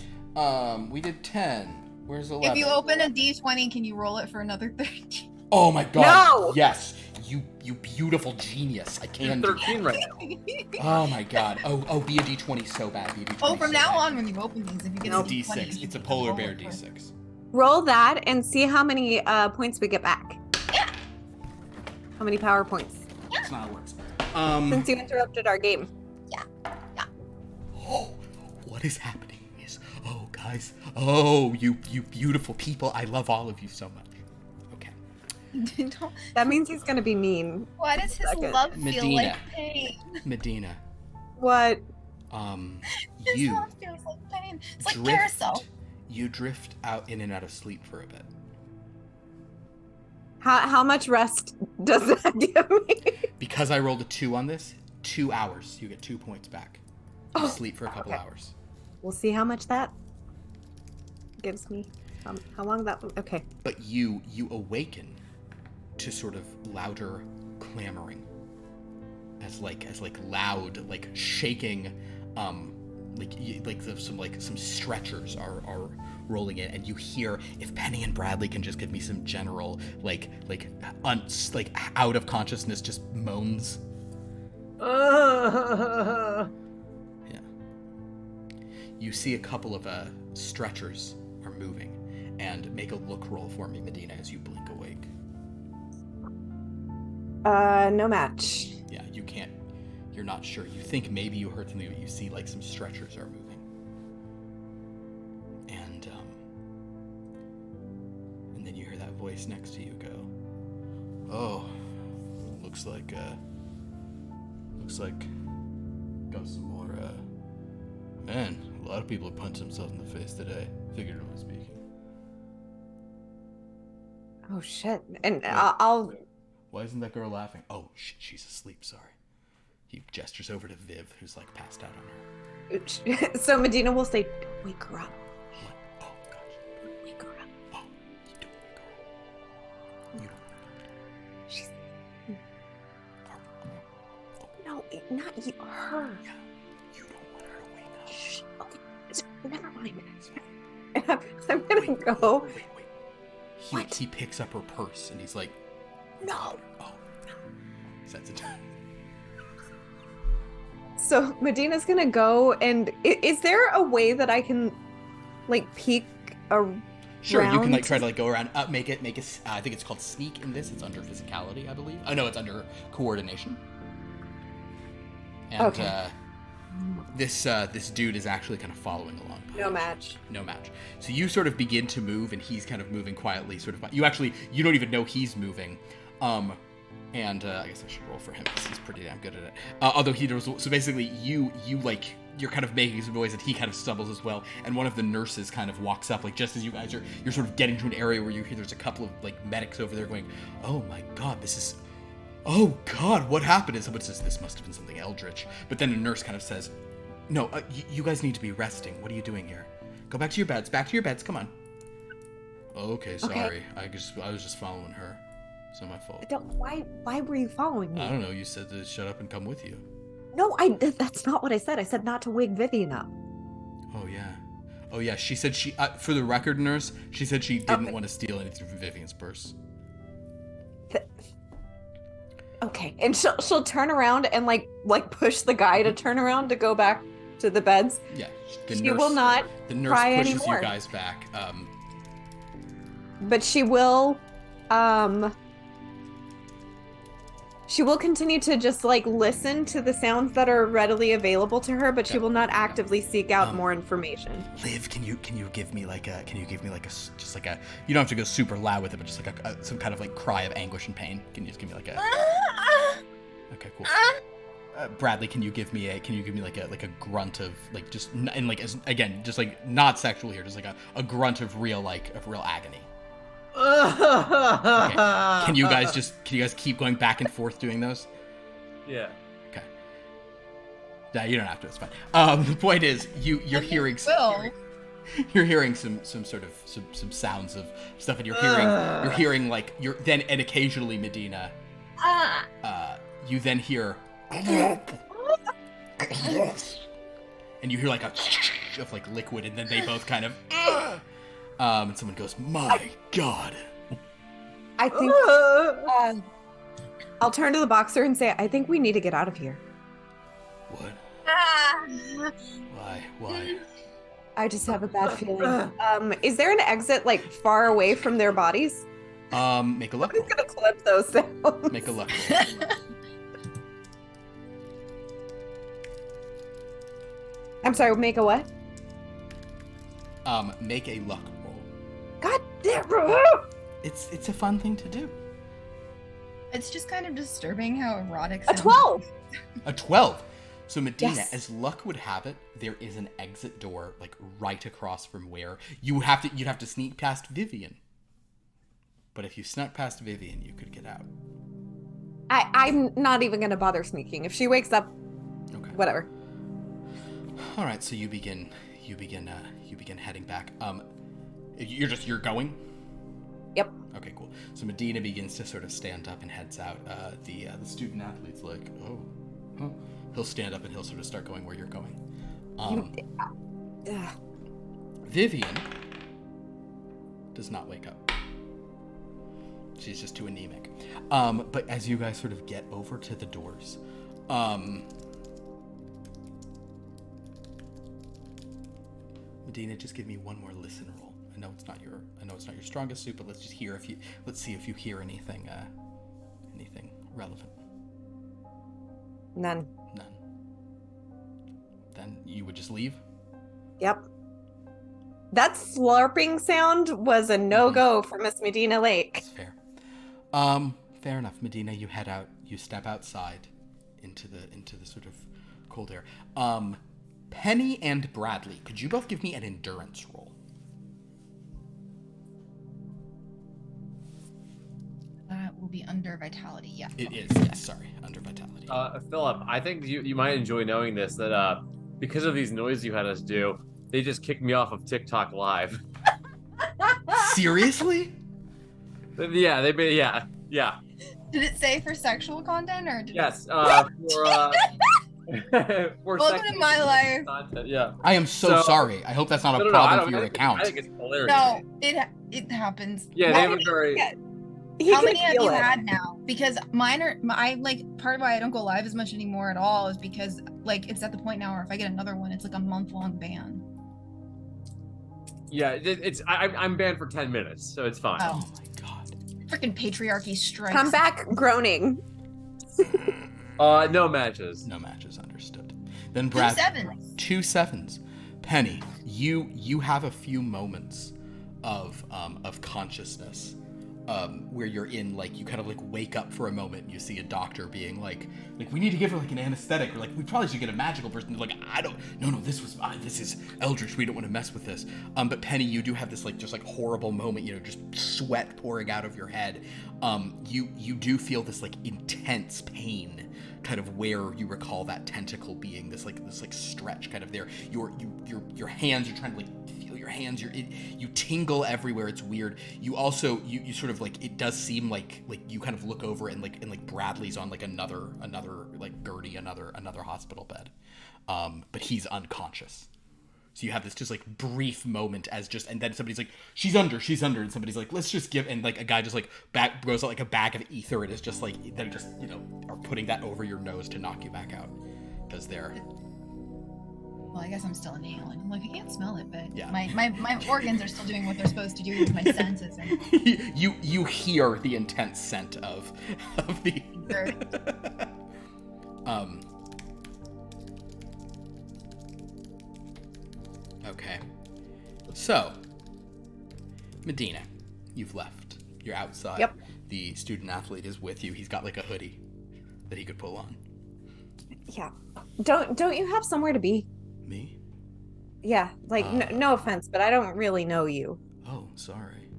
We did 10. Where's 11? If you open a D20, can you roll it for another 13? Oh my god. No! Yes. You beautiful genius. I can do 13 right now. Oh my god. Oh, be a D20 so bad. Be a D20 Oh, from so now bad. on, when you open these, if you get It's a a D20, D6. you It's a can polar roll bear it for- D6. Roll that and see how many points we get back. Yeah. How many power points? That's not how it works. Since you interrupted our game. Oh, what is happening is, oh guys, oh you beautiful people, I love all of you so much. Okay. Don't- That means he's gonna be mean. Why does his Second. love feel Medina. like pain? Medina, What? His you love feels like pain. It's like drift, carousel. you drift out in and out of sleep for a bit. How much rest does that give me? Because I rolled a 2 on this, 2 hours, you get 2 points back. You Oh, sleep for a couple okay. hours. We'll see how much that gives me. How long that? Okay. But you awaken to sort of louder clamoring, as loud shaking, some stretchers are rolling in, and you hear, if Penny and Bradley can just give me some general out of consciousness just moans. Yeah. You see a couple of stretchers are moving, and make a look roll for me, Medina, as you blink awake. No match. Yeah, you can't. You're not sure. You think maybe you heard something, but you see some stretchers are moving. And then you hear that voice next to you go, "Oh, looks like got some more, man, A lot of people have punched themselves in the face today, figuratively speaking. Oh shit! And Wait. I'll. Why isn't that girl laughing? Oh shit, she's asleep. Sorry. He gestures over to Viv, who's like passed out on her. So Medina will say, "Don't wake her up." What? Oh gosh. Don't wake her up. Oh, you don't wake her up. You don't wake her up. She's Oh, no, not you. Her. yeah. You don't want her to wake up. Shh. Okay. Never mind. I'm gonna go. Wait. He picks up her purse and he's like, No. Oh. Sets it down. So Medina's gonna go, and is there a way that I can, like, peek around? Sure, you can like try to like go around, make it. I think it's called sneak in this. It's under physicality, I believe. Oh no, it's under coordination. And Okay. This dude is actually kind of following along. No match. No match. So you sort of begin to move, and he's kind of moving quietly. Sort of. You don't even know he's moving. And I guess I should roll for him because he's pretty damn good at it. Although he does. So basically, you're kind of making some noise, and he kind of stumbles as well. And one of the nurses kind of walks up, like just as you guys you're sort of getting to an area where you hear there's a couple of like medics over there going, "Oh my god, oh god, what happened?" And someone says, "This must have been something eldritch." But then a nurse kind of says, "No, you guys need to be resting. What are you doing here? Go back to your beds. Back to your beds. Come on." Okay, sorry. Okay. I was just following her. It's not my fault. Why were you following me? I don't know. You said to shut up and come with you. No, that's not what I said. I said not to wake Vivian up. Oh yeah. She said for the record, nurse, she said she didn't want to steal anything from Vivian's purse. Okay, and she'll turn around and like push the guy to turn around to go back to the beds. Yeah. She will not The nurse cry pushes anymore. you guys back. But she will continue to just like listen to the sounds that are readily available to her, but she will not actively seek out more information. Liv, can you give me like a you don't have to go super loud with it, but just like some kind of like cry of anguish and pain. Can you just give me like a Okay, cool. Bradley, can you give me like a grunt of like just and like again just like not sexual here, just like a grunt of real agony. Okay. Can you guys keep going back and forth doing those? Yeah. Okay. Yeah, you don't have to. It's fine. The point is, you're hearing you're hearing some sort of some sounds of stuff, and you're hearing like and occasionally Medina. You then hear. And you hear like a of like liquid, and then they both kind of. And someone goes, "My God!" I think I'll turn to the boxer and say, "I think we need to get out of here." What? Why? I just have a bad feeling. Is there an exit like far away from their bodies? Make a luck I'm roll. gonna clip those sounds. Make a luck roll. I'm sorry. Make a what? Make a luck roll. God damn! It's a fun thing to do. It's just kind of disturbing how erotic. A 12. A 12. So Medina, Yes. as luck would have it, there is an exit door like right across from where you'd have to sneak past Vivian. But if you snuck past Vivian, you could get out. I'm not even gonna bother sneaking. If she wakes up, Okay. whatever. All right. So you begin heading back. You're going. Yep. Okay, cool. So Medina begins to sort of stand up and heads out. The student athlete's like, oh, huh. He'll stand up and he'll sort of start going where you're going. Vivian does not wake up. She's just too anemic. But as you guys sort of get over to the doors, Medina, just give me one more listen roll. I know it's not your strongest suit, but let's see if you hear anything relevant. None. Then you would just leave? Yep. That slurping sound was a no-go for Miss Medina Lake. That's fair. Fair enough, Medina. You head out. You step outside into the sort of cold air. Penny and Bradley, could you both give me an endurance roll? That will be under vitality, yeah. It is, yes, sorry, under vitality. Philip, I think you might enjoy knowing this, that because of these noises you had us do, they just kicked me off of TikTok Live. Seriously? Yeah, yeah. Did it say for sexual content or did Yes, for Welcome to my life. content, yeah. I am so sorry. I hope that's not a I problem don't- for your account. I think it's hilarious. No, it happens. Yeah, they have a very. How many have you had now? Because mine are part of why I don't go live as much anymore at all is because like it's at the point now where if I get another one, it's like a month-long ban. Yeah, I'm banned for 10 minutes, so it's fine. Oh. Oh my god. Freaking patriarchy strikes. Come back groaning. No matches. No matches, understood. Then 2 Brad, 7s. 2 7s. Penny, you have a few moments of consciousness, where you're in, like, you kind of like wake up for a moment and you see a doctor being like we need to give her like an anesthetic, or like we probably should get a magical person. Like, no, this is eldritch, we don't want to mess with this. But Penny, you do have this like just like horrible moment, you know, just sweat pouring out of your head. You do feel this like intense pain, kind of where you recall that tentacle being this stretch kind of there. Your hands, you're trying to like feel your hands, you tingle everywhere. It's weird. You also you sort of like, it does seem like you kind of look over and Bradley's on like another like Gertie, another hospital bed, but he's unconscious. So you have this just like brief moment and then somebody's like, she's under, and somebody's like, let's just give, and like a guy just like goes out like a bag of ether, and is just like, they're just, you know, are putting that over your nose to knock you back out, because they're. Well, I guess I'm still inhaling. I'm like, I can't smell it, but Yeah. my organs are still doing what they're supposed to do with my senses. And you hear the intense scent of the. Okay. So, Medina, you've left. You're outside. Yep. The student athlete is with you. He's got like a hoodie that he could pull on. Yeah. Don't you have somewhere to be? Me? Yeah. Like, no offense, but I don't really know you. Oh, sorry.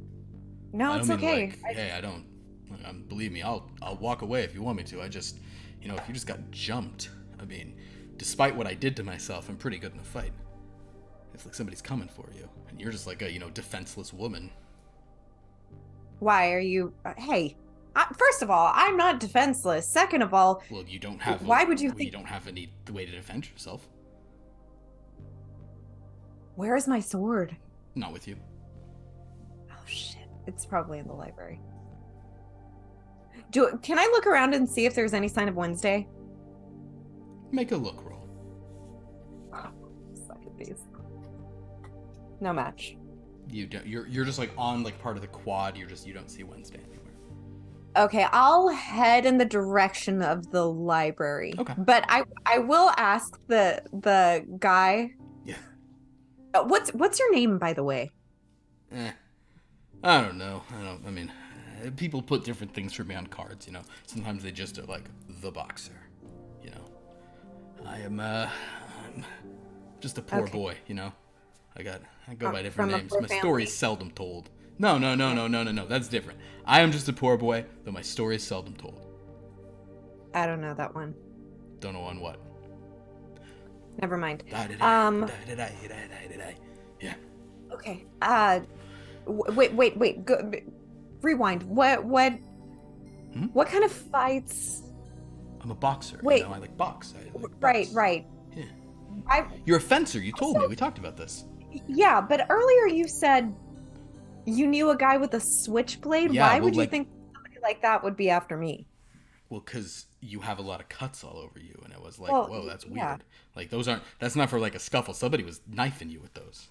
No, I it's don't mean, okay. like, hey, I don't. Believe me, I'll walk away if you want me to. I just, you know, if you just got jumped, I mean, despite what I did to myself, I'm pretty good in a fight. If like somebody's coming for you, and you're just like a, you know, defenseless woman. Why are you? Hey, first of all, I'm not defenseless. Second of all, Well, you don't have. Why would you You think? don't have any way to defend yourself. Where is my sword? Not with you. Oh shit! It's probably in the library. Can I look around and see if there's any sign of Wednesday? Make a look roll. Suck at these. No match. You don't. You're just like on like part of the quad. You don't see Wednesday anywhere. Okay, I'll head in the direction of the library. Okay. But I will ask the guy. Yeah. What's your name, by the way? I don't know. I mean, people put different things for me on cards. You know, sometimes they just are like the boxer. You know, I'm just a poor boy. You know, I go by different from a names. poor My family? story's seldom told. No. That's different. I am just a poor boy, though my story is seldom told. I don't know that one. Don't know on what. Never mind. Yeah. Okay. Wait. Go, rewind. What kind of fights? I'm a boxer. Wait. You know, I like box. I like Right. box. Yeah. You're a fencer. You told me. We talked about this. Yeah, but earlier you said you knew a guy with a switchblade. Yeah, Why well, would you like- think somebody like that would be after me? Well, because you have a lot of cuts all over you, and it was like, Well, whoa, that's weird. yeah. Like, that's not for like a scuffle. Somebody was knifing you with those.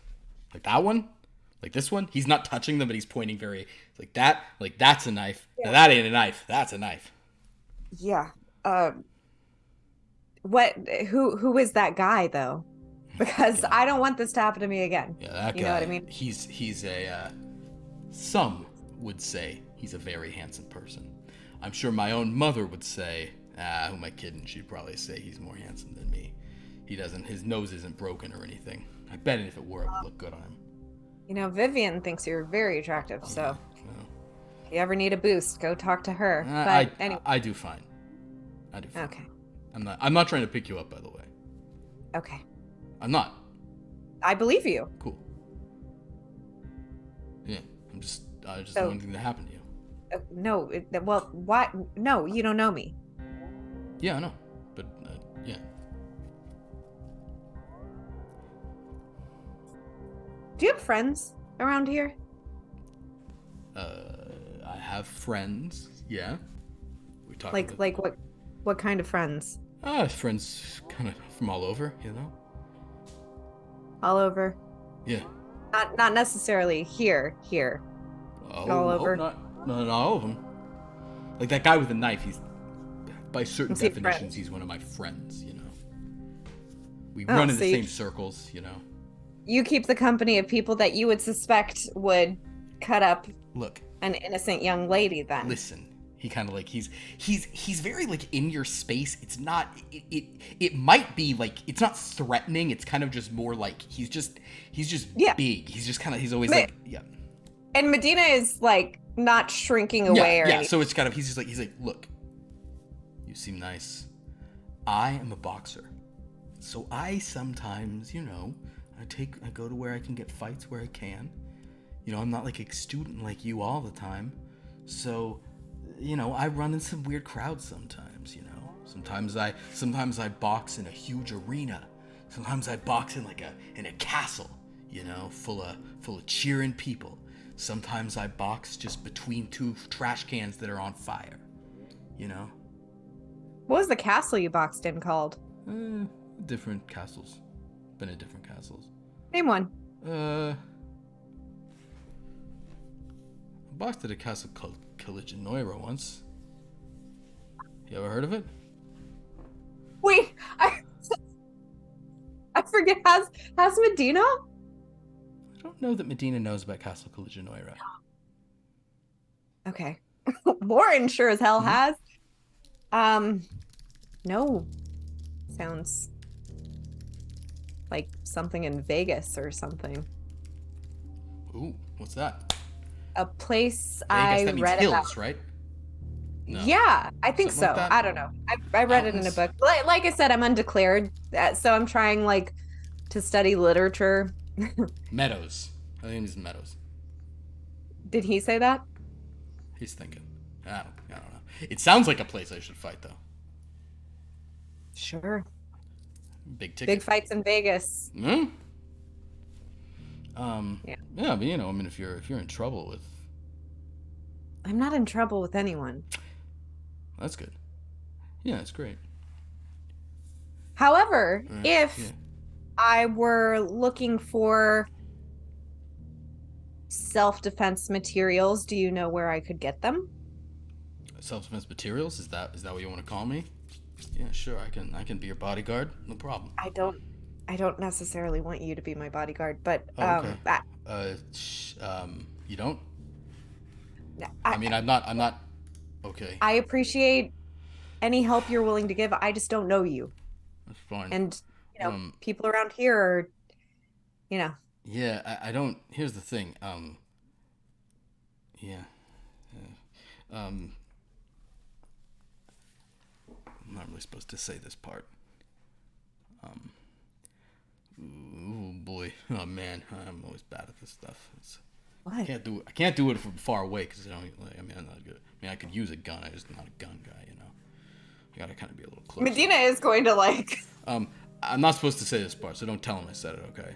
Like that one? Like this one? He's not touching them, but he's pointing like that. Like, that's a knife. Yeah. Now, that ain't a knife. That's a knife. Yeah. Who is that guy though? Because Yeah. I don't want this to happen to me again. Yeah, that guy. You know what I mean? He's a, some would say he's a very handsome person. I'm sure my own mother would say, who am I kidding? She'd probably say he's more handsome than me. He doesn't. His nose isn't broken or anything. I bet if it were, it would look good on him. You know, Vivian thinks you're very attractive, so Yeah, if you ever need a boost, go talk to her. Anyway. I do fine. I do fine. Okay. I'm not trying to pick you up, by the way. Okay. I'm not. I believe you. Cool. Yeah, I just So- don't want anything to happen to you. No, well, why? No, you don't know me. Yeah, I know. But, yeah. Do you have friends around here? I have friends. Yeah. We talk Like what kind of friends? Friends kind of from all over, you know? All over? Yeah. Not necessarily here. All over? Not all of them. Like that guy with the knife, he's, by certain Is he a definitions, friend? he's one of my friends, you know? We Oh, run in so the you- same circles, you know? You keep the company of people that you would suspect would cut up Look, an innocent young lady then. listen. He kind of like, he's very like in your space. It's not, it might be like, it's not threatening. It's kind of just more like, he's just Yeah. big. He's just kind of, he's always Ma- like, yeah. And Medina is like not shrinking away or Yeah, anything. so it's kind of, he's like, look, you seem nice. I am a boxer. So I sometimes, you know, I go to where I can get fights where I can. You know, I'm not like a student like you all the time. So, you know, I run in some weird crowds sometimes, you know. Sometimes I box in a huge arena. Sometimes I box in in a castle, you know, full of cheering people. Sometimes I box just between two trash cans that are on fire, you know. What was the castle you boxed in called? Different castles. Been in different castles. Name one. I boxed at a castle called Caliginoira once. You ever heard of it? Wait, I forget. Has Medina? I don't know that Medina knows about Castle Caliginoira. Okay. Lauren sure as hell has. No. Sounds like something in Vegas or something. Ooh, what's that? A place Vegas, that I means read hills, about. right? No. Yeah, I think Something so. like that? I don't know. I read it in a Mountains? book. Like I said, I'm undeclared, so I'm trying like to study literature. Meadows. I think it's Meadows. Did he say that? He's thinking. I don't know. It sounds like a place I should fight, though. Sure. Big ticket. Big fights in Vegas. Hmm? Yeah. Yeah, but you know, I mean, if you're in trouble with, I'm not in trouble with anyone. that's good. Yeah, that's great. However, Right, if yeah. I were looking for self-defense materials, do you know where I could get them? Self-defense materials, is that what you want to call me? Yeah, sure. I can be your bodyguard. No problem. I don't necessarily want you to be my bodyguard, but Oh, okay. I, You don't? I mean, I'm not. Okay, I appreciate any help you're willing to give. I just don't know you. that's fine. And people around here are, Yeah, I don't. Here's the thing. Yeah. I'm not really supposed to say this part. Oh boy. Oh man, I'm always bad at this stuff. I what? can't do it from far away because I don't. I mean, I'm not good. I mean, I could use a gun. I'm just not a gun guy, you know. I gotta kind of be a little closer. Medina is going to like. I'm not supposed to say this part, so don't tell him I said it, okay?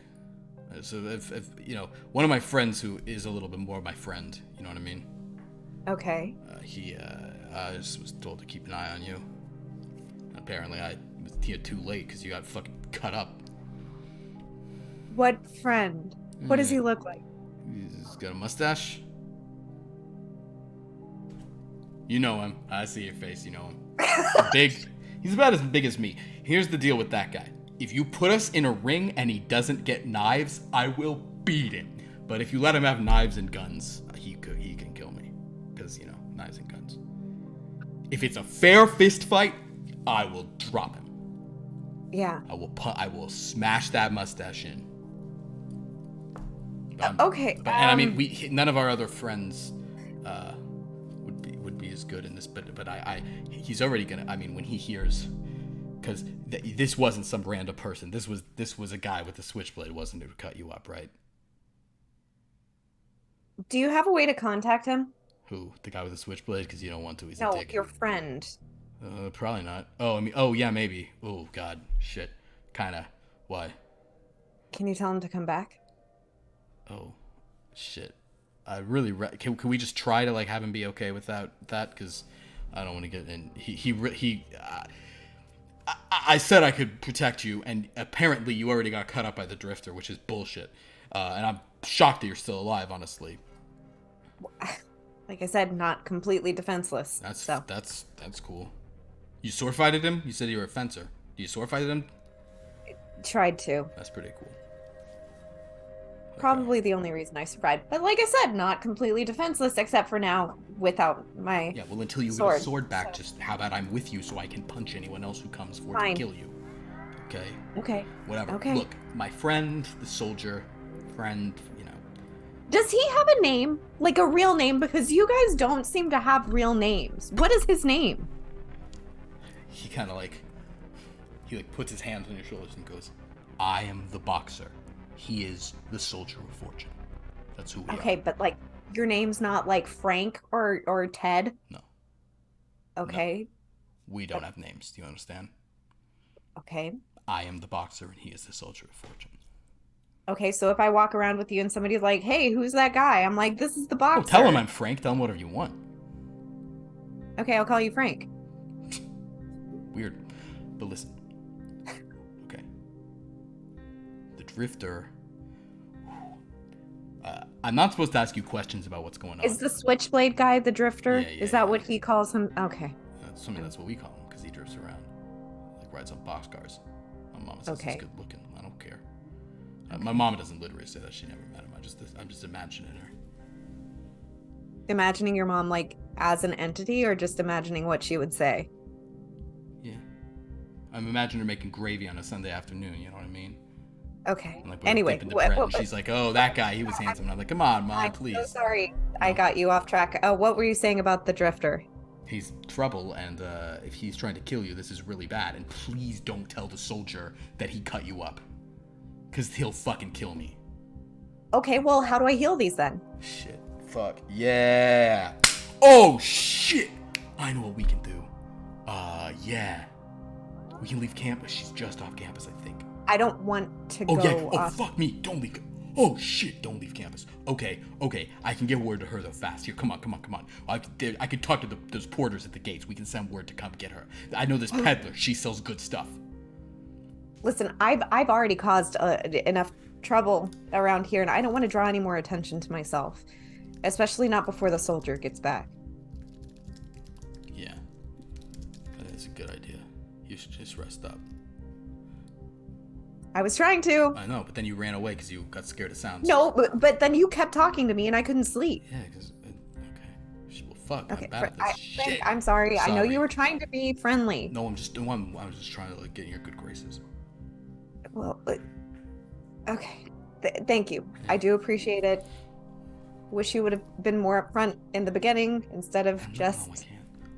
So if you know, one of my friends who is a little bit more my friend, you know what I mean? Okay. He just was told to keep an eye on you. Apparently, I was here too late because you got fucking cut up. What friend? What does he look like? He's got a mustache. You know him. I see your face. You know him. Big. He's about as big as me. Here's the deal with that guy. If you put us in a ring and he doesn't get knives, I will beat him. But if you let him have knives and guns, he can kill me. Because, you know, knives and guns. If it's a fair fist fight, I will drop him. Yeah. I will smash that mustache in. Okay. And I mean, none of our other friends would be as good in this, but he's already gonna. I mean, when he hears, because this wasn't some random person. This was a guy with a switchblade, wasn't it, who cut you up, right? Do you have a way to contact him? Who? The guy with the switchblade? Because you don't want to. He's a No, dick. your friend. Probably not. Oh, I mean, oh yeah, maybe. Oh God, shit. Kinda. Why? Can you tell him to come back? Oh, shit. I really can we just try to like have him be okay without that? Because I don't want to get in. I said I could protect you, and apparently you already got cut up by the drifter, which is bullshit. And I'm shocked that you're still alive, honestly. Like I said, not completely defenseless. That's cool. You sword fighted him? You said you were a fencer. Do you sword fighted him? Tried to. That's pretty cool. Probably the only reason I survived. But like I said, not completely defenseless, except for now without my Yeah, well, until you get a sword back, just how about I'm with you so I can punch anyone else who comes forward to kill you. Okay? Okay. Whatever. Okay. Look, my friend, the soldier, Does he have a name? Like a real name? Because you guys don't seem to have real names. What is his name? He kind of he puts his hands on your shoulders and goes, I am the boxer. He is the soldier of fortune. That's who we are. Okay, but like your name's not like Frank or Ted? No. Okay. No. We don't have names. Do you understand? Okay. I am the boxer and he is the soldier of fortune. Okay, so if I walk around with you and somebody's like, hey, who's that guy? I'm like, this is the boxer. Oh, tell him I'm Frank. Tell him whatever you want. Okay, I'll call you Frank. Weird. But listen. Okay. The drifter. I'm not supposed to ask you questions about what's going on. Is the switchblade guy the drifter? Yeah, is that what he calls him? Okay. That's what we call him, because he drifts around. Like rides on boxcars. My mama says he's good looking. I don't care. My mama doesn't literally say that. She never met him. I'm just imagining her. Imagining your mom like as an entity, or just imagining what she would say? Yeah. I'm imagining her making gravy on a Sunday afternoon, you know what I mean? Okay. Like, anyway, she's like, "Oh, that guy, he was handsome." And I'm like, "Come on, Mom, please." I'm so sorry. I got you off track. What were you saying about the drifter? He's trouble, and if he's trying to kill you, this is really bad. And please don't tell the soldier that he cut you up, because he'll fucking kill me. Okay, well, how do I heal these then? Shit. Fuck. Yeah. Oh, shit. I know what we can do. Yeah. We can leave campus. She's just off campus, I think. I don't want to go Oh, off. fuck me. Don't leave. Oh, shit. Don't leave campus. Okay. I can get word to her, though, fast. Here, come on. I can talk to those porters at the gates. We can send word to come get her. I know this peddler. She sells good stuff. Listen, I've already caused enough trouble around here, and I don't want to draw any more attention to myself, especially not before the soldier gets back. Yeah, that's a good idea. You should just rest up. I was trying to. I know, but then you ran away because you got scared of sounds. No, but then you kept talking to me, and I couldn't sleep. Yeah, because okay. Well, fuck. Okay, I'm bad at this shit. Frank, I'm sorry. I know you were trying to be friendly. No, I'm just trying to get in your good graces. Well, okay. Thank you. I do appreciate it. Wish you would have been more upfront in the beginning instead of just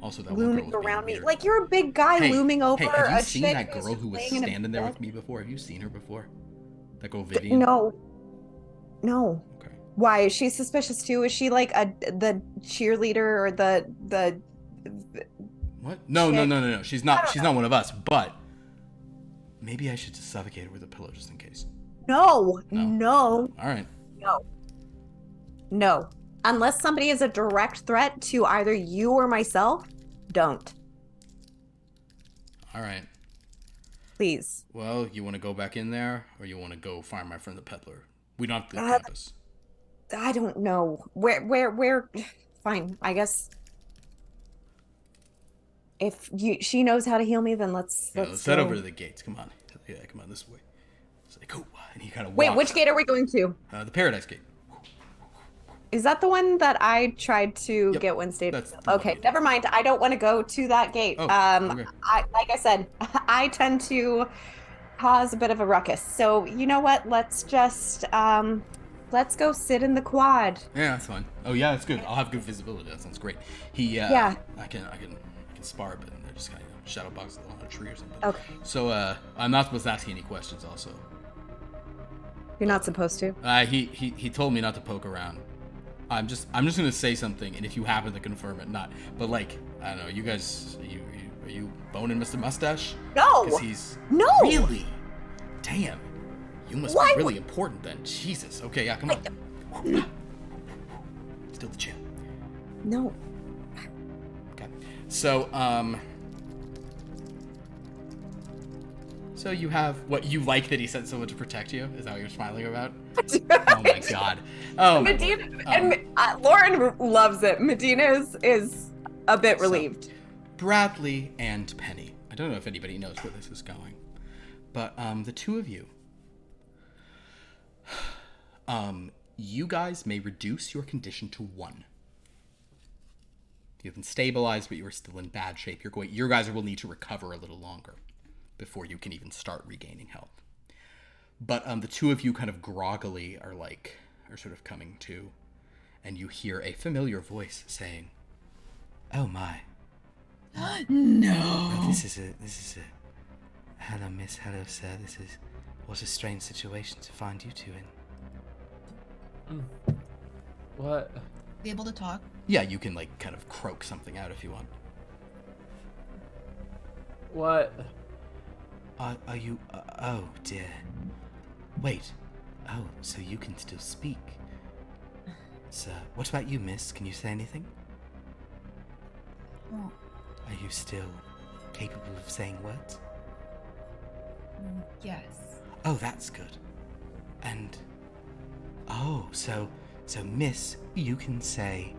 also, that looming around me. Like, you're a big guy looming over have you a seen chick that girl who was laying in a standing there bed? with me before? Have you seen her before? That girl Vivian? No. Okay. Why is she suspicious too? Is she like the cheerleader or the what? No. She's not. She's not one of us. But maybe I should just suffocate her with a pillow just in case. No. All right. No. Unless somebody is a direct threat to either you or myself, don't. All right. Please. Well, you want to go back in there, or you want to go find my friend the peddler? We don't have to leave campus. I don't know. Where? Fine, I guess. If she knows how to heal me, then let's head over to the gates. Come on. Yeah, come on this way. It's like, oh, and he kind of Wait, which gate are we going to? The Paradise Gate. Is that the one that I tried to get Wednesday? Okay, never mind. I don't want to go to that gate. Oh, like I said, I tend to cause a bit of a ruckus. So you know what? Let's just let's go sit in the quad. Yeah, that's fine. Oh yeah, that's good. I'll have good visibility. That sounds great. Yeah. I can spar, but they're just kind of shadow boxes on a tree or something. Okay. So I'm not supposed to ask you any questions. Also, You're not supposed to. he told me not to poke around. I'm just gonna say something, and if you happen to confirm it, not. But like, I don't know. You guys, are you boning Mr. Mustache? No. Because he's No. Really? Damn. You must Why be really important then. Jesus. Okay, yeah, come on. Still the chin. No. Okay. So, so you have what you like that he said someone to protect you? Is that what you're smiling about? Oh my god. Oh my Medina lord. and Lauren loves it. Medina is a bit relieved. So, Bradley and Penny. I don't know if anybody knows where this is going, but the two of you, you guys may reduce your condition to 1. You've been stabilized, but you are still in bad shape. You guys will need to recover a little longer before you can even start regaining health. But the two of you kind of groggily are sort of coming to, and you hear a familiar voice saying, "Oh my." No. Oh, this is a. Hello, miss. Hello, sir. What a strange situation to find you two in. What? Be able to talk? Yeah, you can kind of croak something out if you want. What? Are you? Oh dear. Wait. Oh, so you can still speak. Sir, what about you, miss? Can you say anything? Oh, Are you still capable of saying words? yes. Oh, that's good. And so miss, you can say.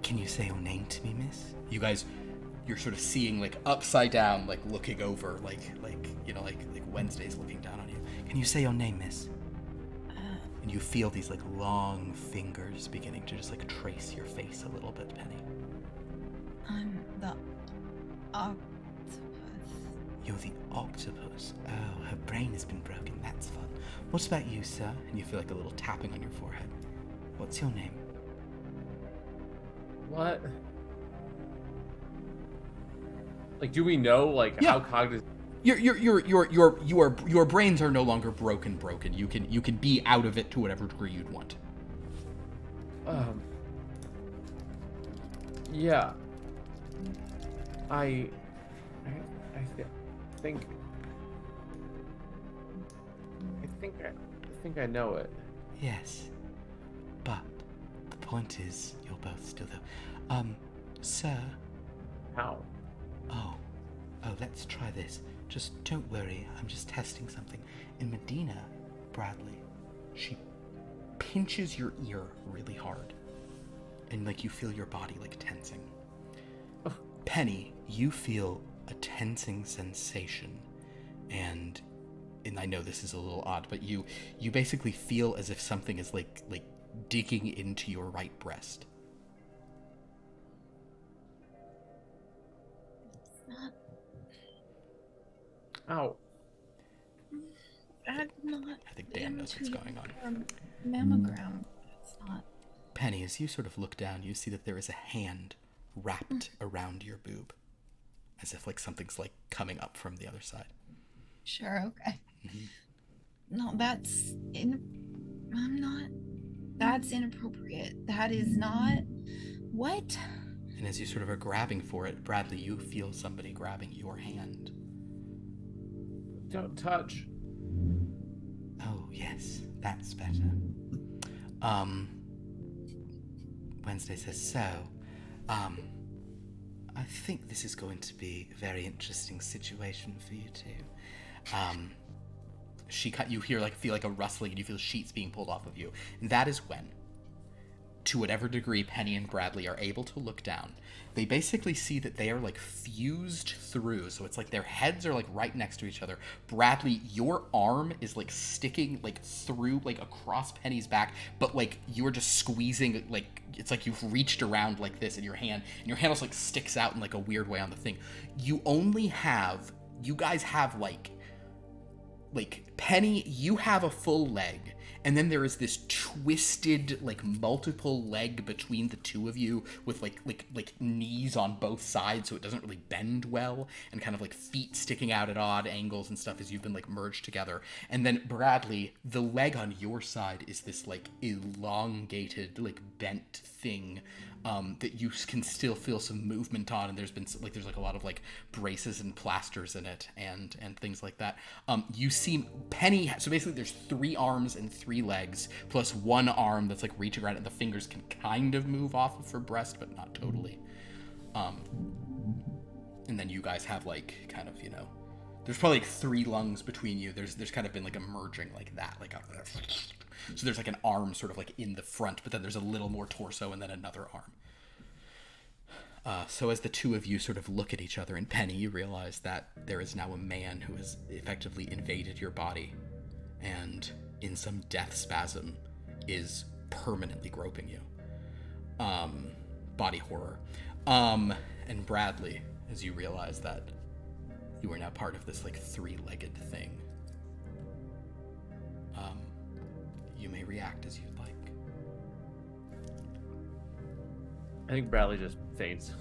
Can you say your name to me, miss? You guys, you're sort of seeing upside down, looking over, like Wednesday's looking down on you. Can you say your name, miss? And you feel these long fingers beginning to just trace your face a little bit, Penny. I'm the octopus. You're the octopus. Oh, her brain has been broken. That's fun. What about you, sir? And you feel a little tapping on your forehead. What's your name? What? Do we know Yeah. how cognizant? Your brains are no longer broken. You can be out of it to whatever degree you'd want. Yeah. I think I know it. Yes, but the point is, you're both still there. Sir. How? Oh, let's try this. Just don't worry. I'm just testing something. In Medina, Bradley, she pinches your ear really hard, and you feel your body tensing. Oh. Penny, you feel a tensing sensation, and I know this is a little odd, but you basically feel as if something is digging into your right breast. Not. Ow. I'm not. I think Dan knows what's going on. Mammogram. It's not. Penny, as you sort of look down, you see that there is a hand wrapped around your boob, as if something's coming up from the other side. Sure. Okay. Mm-hmm. No, I'm not. That's inappropriate. That is not. What? And as you sort of are grabbing for it, Bradley, you feel somebody grabbing your hand. Don't touch. Oh, yes, that's better. Wednesday says, so, I think this is going to be a very interesting situation for you two. You hear feel a rustling, and you feel sheets being pulled off of you. And that is when, to whatever degree Penny and Bradley are able to look down, they basically see that they are fused through. So it's their heads are right next to each other. Bradley, your arm is sticking through across Penny's back, but you're just squeezing it's you've reached around this in your hand, and your hand sticks out in a weird way on the thing. You guys have like, Penny, you have a full leg, and then there is this twisted, like, multiple leg between the two of you with, like knees on both sides, so it doesn't really bend well, and kind of, like, feet sticking out at odd angles and stuff as you've been, like, merged together. And then, Bradley, the leg on your side is this, like, elongated, like, bent thing that you can still feel some movement on, and there's a lot of, like, braces and plasters in it and things like that. You see Penny, so basically there's 3 arms and 3 legs plus 1 arm that's, like, reaching around, and the fingers can kind of move off of her breast but not totally. And then you guys have, like, kind of, you know, there's probably, like, 3 lungs between you. There's kind of been, like, a merging like that, like a so there's, like, an arm sort of, like, in the front, but then there's a little more torso and then another arm. So as the two of you sort of look at each other, and Penny, you realize that there is now a man who has effectively invaded your body and, in some death spasm, is permanently groping you. Body horror. And Bradley, as you realize that you are now part of this, like, 3-legged thing. You may react as you'd like. I think Bradley just faints.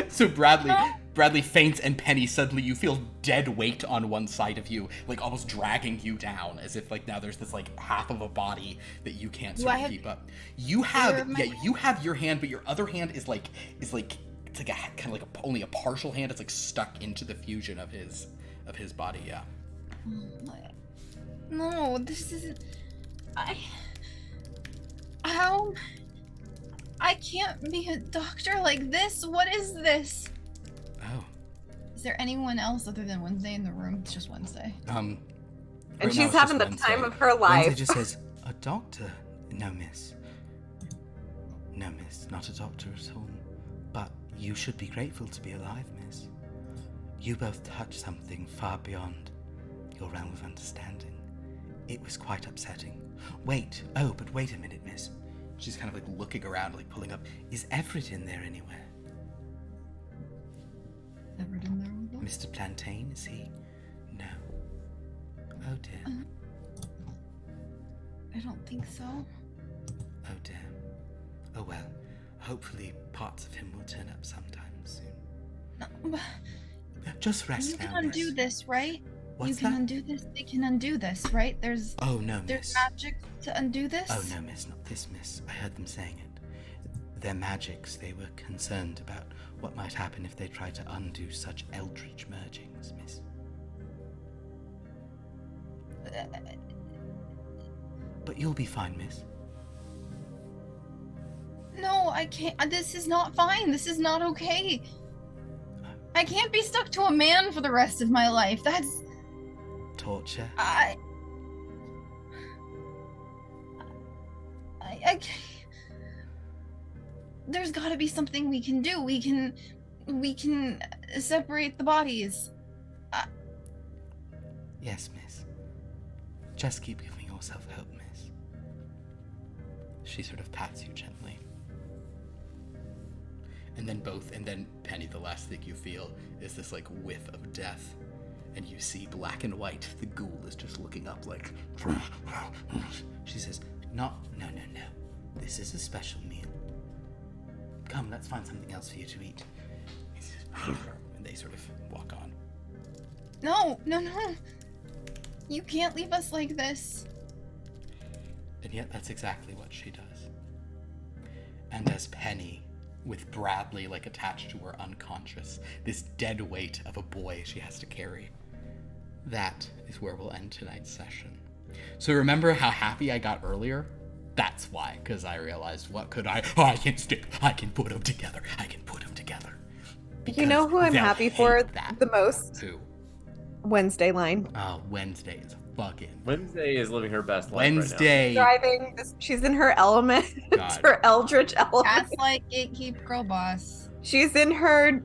So Bradley faints, and Penny, suddenly you feel dead weight on one side of you, like almost dragging you down, as if, like, now there's this, like, half of a body that you can't sort of keep up. You have you have your hand, but your other hand is like it's like a kind of like only a partial hand. It's, like, stuck into the fusion of his body. Yeah. No, this isn't. I can't be a doctor like this. What is this? Oh. Is there anyone else other than Wednesday in the room? It's just Wednesday. And she's having the time of her life. Wednesday just says, "A doctor? No, miss. No, miss, not a doctor at all. But you should be grateful to be alive, miss. You both touched something far beyond your realm of understanding. It was quite upsetting. Wait a minute, miss." She's kind of, like, looking around, like, pulling up. Is Everett in there anywhere? Everett in there? Mr. Plantain, is he? No. Oh dear. I don't think so. Oh dear. Oh well. Hopefully parts of him will turn up sometime soon. No, but just rest you now, can undo miss. this, right? What's you can that? undo this. They can undo this, right? There's No, there's miss. magic to undo this. Oh no, miss, not this, miss. I heard them saying it. Their magics, they were concerned about what might happen if they tried to undo such eldritch mergings, miss. But you'll be fine, miss. No, I can't. This is not fine. This is not okay. I can't be stuck to a man for the rest of my life. That's Torture? I can't. There's got to be something we can do. We can separate the bodies. Yes, miss. Just keep giving yourself hope, miss. She sort of pats you gently. And then Penny, the last thing you feel is this, like, whiff of death. And you see black and white. The ghoul is just looking up, like... She says, no. This is a special meal. Come, let's find something else for you to eat. And they sort of walk on. No. You can't leave us like this. And yet that's exactly what she does. And as Penny, with Bradley, like, attached to her unconscious, this dead weight of a boy she has to carry, that is where we'll end tonight's session. So remember how happy I got earlier? That's why, because I realized, what could I? Oh, I can put them together. You know who I'm They'll happy for hate that. the most? Who? Wednesday line. Oh, Wednesday is fucking... Wednesday is living her best life Wednesday. Driving. She's in her element. God. Her eldritch element. That's like gatekeep girl boss. She's in her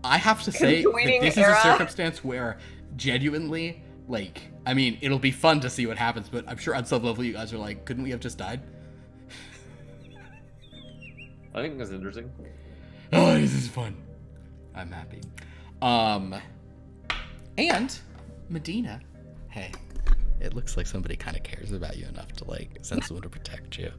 I have to say that conjoining this era. is a circumstance where genuinely, like, I mean, it'll be fun to see what happens, but I'm sure on some level you guys are like, couldn't we have just died? I think that's interesting. Oh, this is fun. I'm happy. And Medina, hey, it looks like somebody kind of cares about you enough to like send someone to protect you.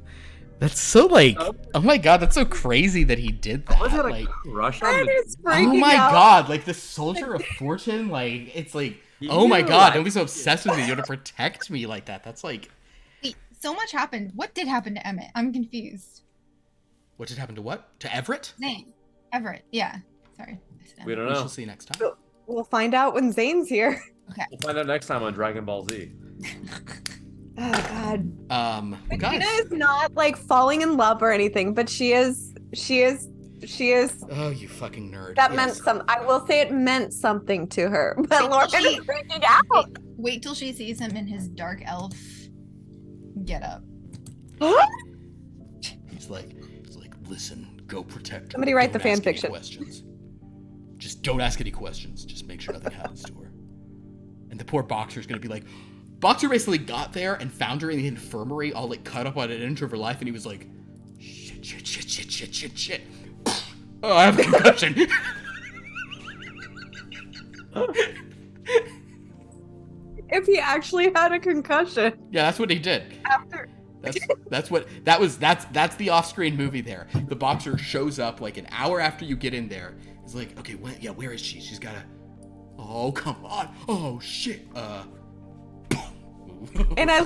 That's so like, oh my god, that's so crazy that he did that. Was it like, crush on That is oh freaking my out. god, like the soldier of fortune, like it's like, oh my god, don't be so obsessed with me. You have to protect me like that. That's like, Wait, so much happened. What did happen to Emmett? I'm confused. what just happened to what? To Everett? Zane. Everett. Yeah. Sorry. We don't We know. shall see next time. We'll find out when Zane's here. Okay. We'll find out next time on Dragon Ball Z. Oh god. Well, Medina guys. is not like falling in love or anything, but she is Oh, you fucking nerd. that Yes. meant some I will say it meant something to her. But Wait, Lauren she- is freaking out. Wait till she sees him in his dark elf get up. He's like, listen, go protect her. Somebody write Don't the fan ask any fiction. questions. Just don't ask any questions. Just make sure nothing happens to her. And the poor Boxer's gonna be like, Boxer basically got there and found her in the infirmary, all like cut up on an inch of her life, and he was like, shit. Oh, I have a concussion. If he actually had a concussion Yeah, that's what he did. after That's the off-screen movie there. The Boxer shows up like an hour after you get in there. He's like, okay, where is she? She's gotta. Oh, come on. Oh shit. and I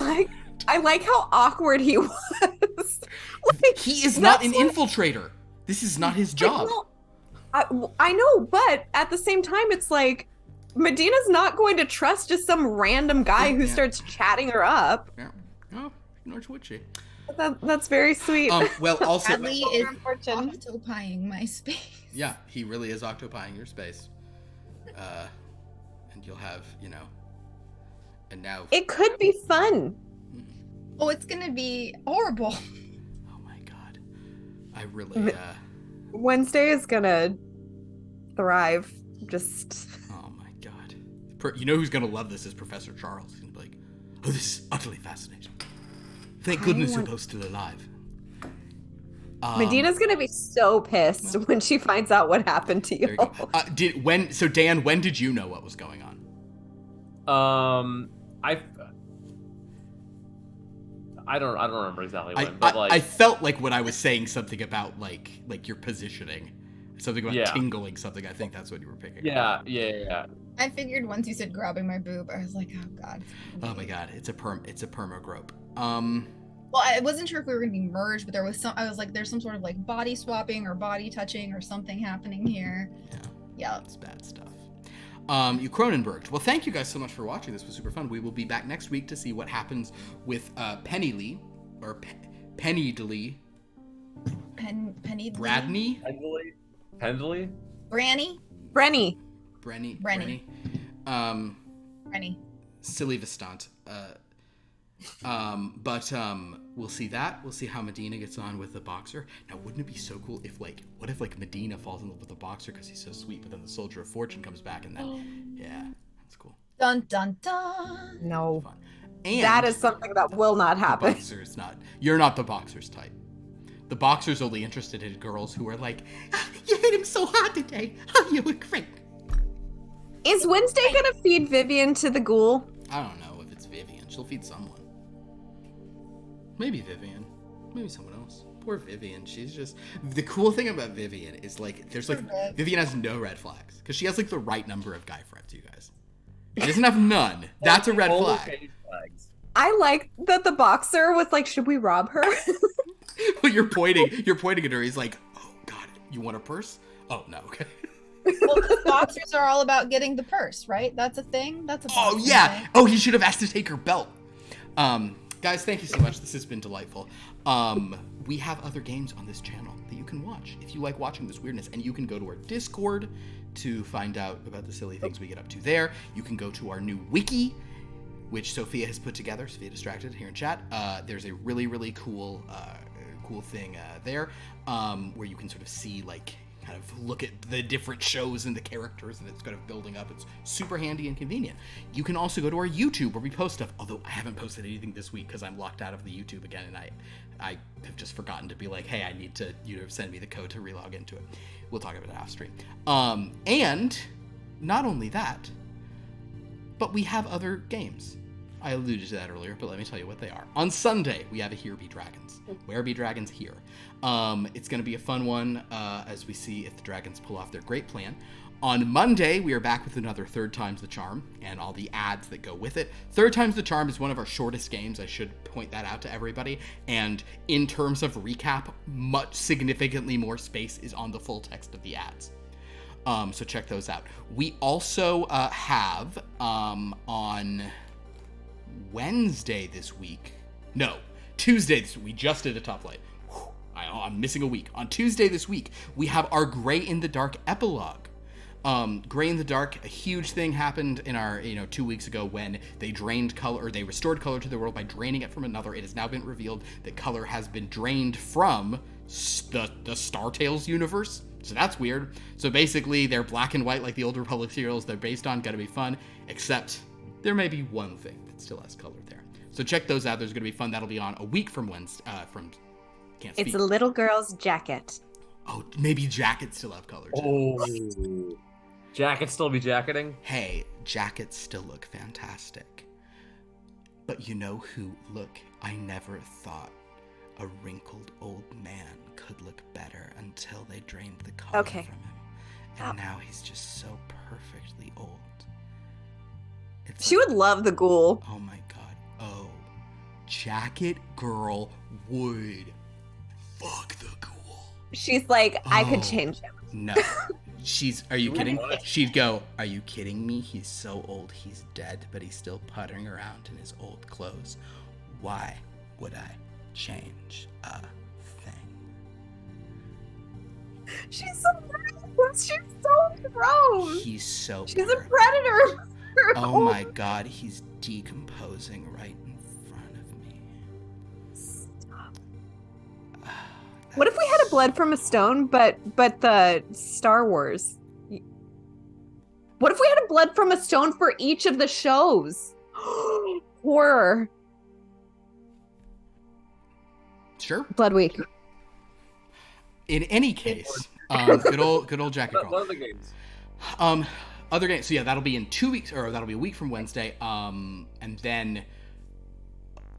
like how awkward he was. Like, He is not an that's like- infiltrator. This is not his job. I know, but at the same time, it's like Medina's not going to trust just some random guy who Yeah. starts chatting her up. Yeah. Oh, nor would she. That's very sweet. Well, also, Bradley is Unfortunate. octopying my space. yeah, he really is octopying your space. And you'll have, and now. It could be fun. Oh, it's gonna be horrible. Oh my god. I really. Wednesday is gonna thrive. Just Oh my god. You know who's gonna love this is Professor Charles. He's gonna be like, oh, this is utterly fascinating. Thank goodness you're both still alive. Medina's gonna be so pissed when she finds out what happened to There you. you go. So Dan, when did you know what was going on? I don't remember exactly when, but I felt like when I was saying something about like your positioning, something about tingling something. I think that's what you were picking. yeah. I figured once you said grabbing my boob, I was like, oh god. Oh my god, it's a perma grope. Well, I wasn't sure if we were gonna be merged, but there was some. I was like, there's some sort of like body swapping or body touching or something happening here. Yeah. That's bad stuff. You Cronenberg. Well, thank you guys so much for watching. This was super fun. We will be back next week to see what happens with Penny or Penny Penny. Bradney. Pendley? Branny. Brenny. Brenny. Branny. Silly Vistant. But we'll see that. We'll see how Medina gets on with the Boxer. Now, wouldn't it be so cool if what if Medina falls in love with the Boxer because he's so sweet, but then the Soldier of Fortune comes back and then, yeah, that's cool. Dun dun dun. No. Fun. And That is something that will not the happen. Boxer's not. You're not the Boxer's type. The Boxer's only interested in girls who are like, you hit him so hard today. Oh, you were great. Is Wednesday gonna feed Vivian to the ghoul? I don't know if it's Vivian. She'll feed someone. Maybe Vivian. Maybe someone else. Poor Vivian. She's just... The cool thing about Vivian is, there's, Vivian has no red flags. Because she has, the right number of guy friends, you guys. She doesn't have none. That's a red flag. I like that the Boxer was like, should we rob her? Well, you're pointing at her. He's like, oh, God, you want a purse? Oh, no, okay. Well, because boxers are all about getting the purse, right? That's a thing. That's a. Oh, boxer yeah. thing. Oh, he should have asked to take her belt. Guys, thank you so much. This has been delightful. We have other games on this channel that you can watch if you like watching this weirdness, and you can go to our Discord to find out about the silly things we get up to there. You can go to our new wiki, which Sophia has put together. Sophia Distracted here in chat. There's a really, really cool thing there where you can sort of see kind of look at the different shows and the characters, and it's kind of building up. It's super handy and convenient. You can also go to our YouTube where we post stuff, although I haven't posted anything this week because I'm locked out of the YouTube again, and I have just forgotten to be like, hey, I need to send me the code to relog into it. We'll talk about it off stream. And not only that, but we have other games. I alluded to that earlier, but let me tell you what they are. On Sunday, we have a Here Be Dragons. Where be dragons here? It's going to be a fun one as we see if the dragons pull off their great plan. On Monday, we are back with another Third Time's the Charm and all the ads that go with it. Third Time's the Charm is one of our shortest games. I should point that out to everybody. And in terms of recap, much significantly more space is on the full text of the ads. So check those out. We also have on Wednesday this week. No, Tuesday this week. We just did a top light. I'm missing a week. On Tuesday this week, we have our Gray in the Dark epilogue. Gray in the Dark, a huge thing happened in our, 2 weeks ago when they drained color, or they restored color to the world by draining it from another. It has now been revealed that color has been drained from the Star Tales universe. So that's weird. So basically, they're black and white like the Old Republic serials they're based on. Gonna be fun, except there may be one thing that still has color there. So check those out. There's gonna be fun. That'll be on a week from Wednesday. Can't speak. It's a little girl's jacket. Oh, maybe jackets still have color too. Oh, jackets still be jacketing? Hey, jackets still look fantastic. But you know who? Look, I never thought a wrinkled old man could look better until they drained the color from him. And now he's just so perfectly old. She would love the ghoul. Oh my god. Oh, Jacket Girl would fuck the ghoul. She's like, I could change him. No. Are you kidding? She'd go, are you kidding me? He's so old, he's dead, but he's still puttering around in his old clothes. Why would I change a thing? She's so gross. She's so gross. He's so She's a predator. Oh my god, he's decomposing right in front of me. Stop. What if we had a Blood from a Stone, but the Star Wars? What if we had a Blood from a Stone for each of the shows? Horror. Sure. Blood Week. In any case, good old Jacket Girl. What other games? Other games. So yeah, that'll be in 2 weeks, or that'll be a week from Wednesday. And then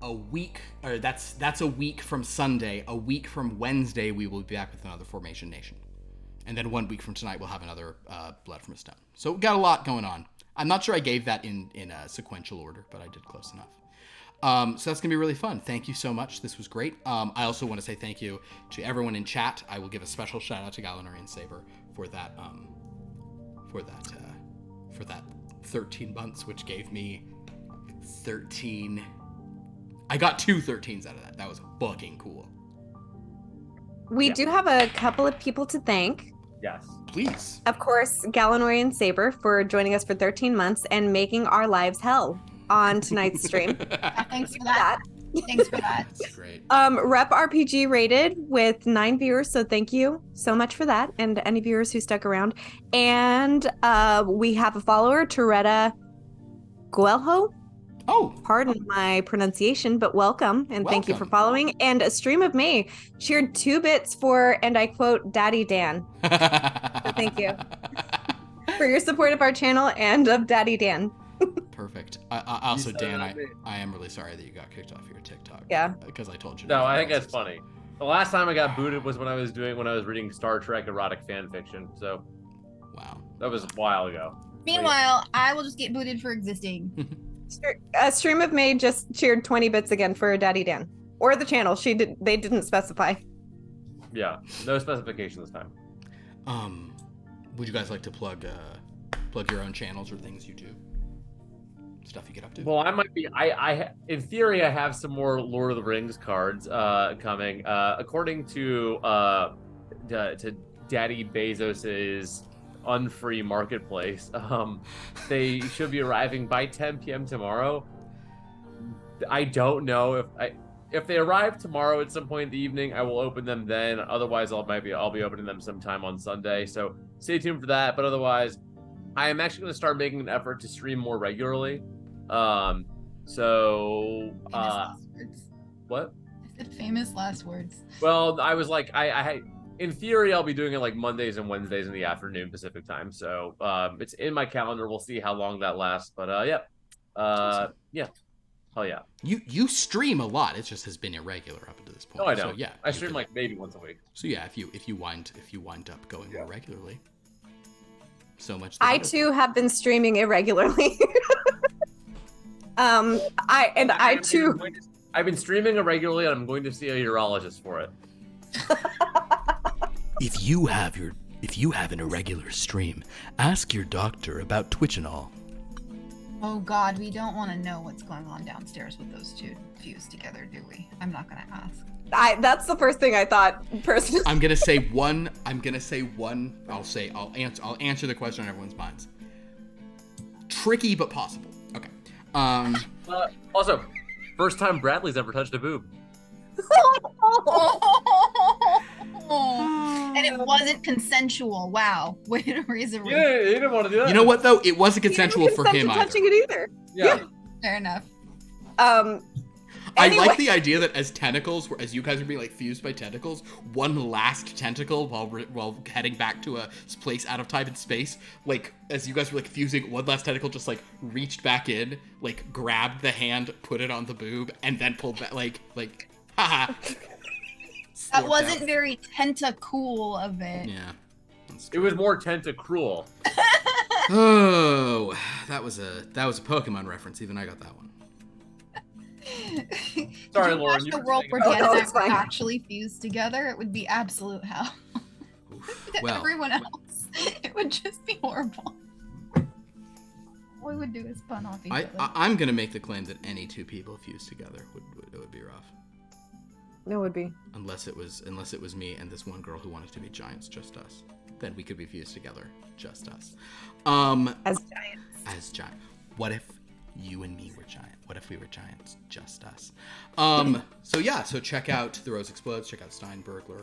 a week, or that's a week from Sunday. A week from Wednesday, we will be back with another Formation Nation. And then 1 week from tonight, we'll have another Blood from a Stone. So we got a lot going on. I'm not sure I gave that in a sequential order, but I did close enough. So that's going to be really fun. Thank you so much. This was great. I also want to say thank you to everyone in chat. I will give a special shout out to Galanorian Saber for that 13 months, which gave me 13. I got 2 13s out of that. That was fucking cool. We do have a couple of people to thank. Yes. Please. Of course, Galanorian Saber for joining us for 13 months and making our lives hell on tonight's stream. Thanks for that. Thanks for that. That's great. Rep RPG rated with 9 viewers, so thank you so much for that, and any viewers who stuck around. And we have a follower, Toretta Guelho. Oh, Pardon my pronunciation, but welcome, and thank you for following. And a stream of May cheered 2 bits for, and I quote, Daddy Dan. So thank you for your support of our channel and of Daddy Dan. Perfect. I also, Dan, I am really sorry that you got kicked off your TikTok. Yeah. Because I told you. No, I think that's funny. The last time I got booted was when I was reading Star Trek erotic fan fiction. So, wow, that was a while ago. Meanwhile, I will just get booted for existing. A stream of May just cheered 20 bits again for Daddy Dan, or the channel. They didn't specify. Yeah, no specification this time. Would you guys like to plug your own channels or things you do? Stuff you get up to? Well, I might be. I in theory, I have some more Lord of the Rings cards coming. According to Daddy Bezos's unfree marketplace, they should be arriving by 10 p.m. tomorrow. I don't know if they arrive tomorrow at some point in the evening, I will open them then. Otherwise, I'll be opening them sometime on Sunday. So stay tuned for that. But otherwise, I am actually going to start making an effort to stream more regularly. What? I said famous last words. Well, I was like, I in theory, I'll be doing it like Mondays and Wednesdays in the afternoon Pacific time. So it's in my calendar. We'll see how long that lasts. But yeah, Yeah. Hell yeah. You stream a lot. It just has been irregular up until this point. No, I don't. So, yeah, I you stream could- like maybe once a week. So yeah, if you wind up going more regularly, so much. The I better. too have been streaming irregularly. I too. I've been streaming irregularly, and I'm going to see a urologist for it. If you have an irregular stream, ask your doctor about Twitch and all. Oh God, we don't want to know what's going on downstairs with those two fused together, do we? I'm not gonna ask. That's the first thing I thought personally. I'm gonna say one. I'll answer the question on everyone's minds. Tricky but possible. Okay. Also, first time Bradley's ever touched a boob. And it wasn't consensual. Wow. Way to raise a roof. Yeah, he didn't want to do that. You know what though? It wasn't consensual for him either. Touching it either. Yeah. Fair enough. I Anyway. like the idea that as tentacles, as you guys are being like fused by tentacles, one last tentacle while heading back to a place out of time and space, like as you guys were like fusing, one last tentacle just like reached back in, like grabbed the hand, put it on the boob, and then pulled back, like haha. That Slurped wasn't out. very tentacool of it. Yeah. It was more tentacruel. Oh, that was a Pokemon reference. Even I got that one. Sorry, Did you Lauren, watch you the were world saying where about- Dan Oh, no, and I it's were fine. actually fused together? It would be absolute hell. Oof. To Well, everyone else, it would just be horrible. All we would do is pun off each other. I'm gonna make the claim that any two people fused together would be rough. It would be. Unless it was me and this one girl who wanted to be giants, just us. Then we could be fused together, just us. As giants. As giant. What if you and me were giant? What if we were giants, just us? So check out The Rose Explodes. Check out Stein Burglar.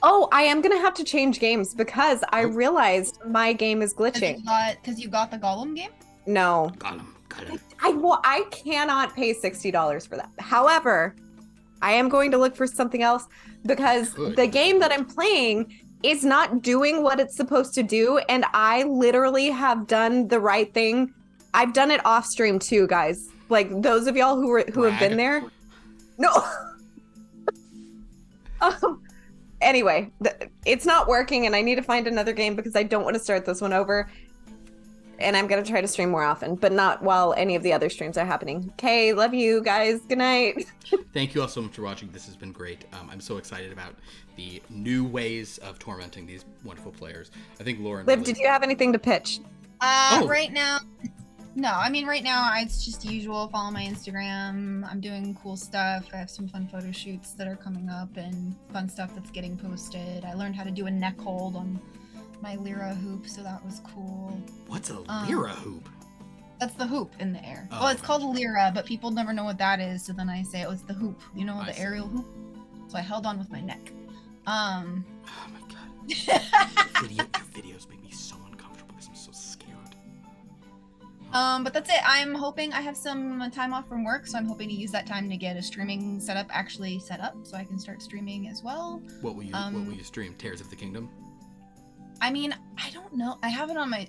Oh, I am gonna have to change games because I realized my game is glitching. Because you got the Gollum game? No, Got him. I cannot pay $60 for that. However, I am going to look for something else because Good. the game that I'm playing is not doing what it's supposed to do, and I literally have done the right thing. I've done it off stream too, guys. Like those of y'all who have Brag. been there. No. Anyway, it's not working, and I need to find another game because I don't want to start this one over. And I'm gonna try to stream more often, but not while any of the other streams are happening. Okay, love you guys. Good night. Thank you all so much for watching. This has been great. I'm so excited about the new ways of tormenting these wonderful players. I think Lauren. Liv, really- did you have anything to pitch? Oh. Right now, no. I mean, right now it's just usual. Follow my Instagram. I'm doing cool stuff. I have some fun photo shoots that are coming up and fun stuff that's getting posted. I learned how to do a neck hold on my Lyra hoop, so that was cool. What's a Lyra hoop? That's the hoop in the air. Oh, Well, it's right. called a Lyra, but people never know what that is. So then I say, oh, it's the hoop. You know, I the see. aerial hoop. So I held on with my neck. Oh my god. Your videos make me so uncomfortable because I'm so scared. But that's it. I'm hoping I have some time off from work, so I'm hoping to use that time to get a streaming setup actually set up, so I can start streaming as well. What will you stream? Tears of the Kingdom? I mean, I don't know. I have it on my.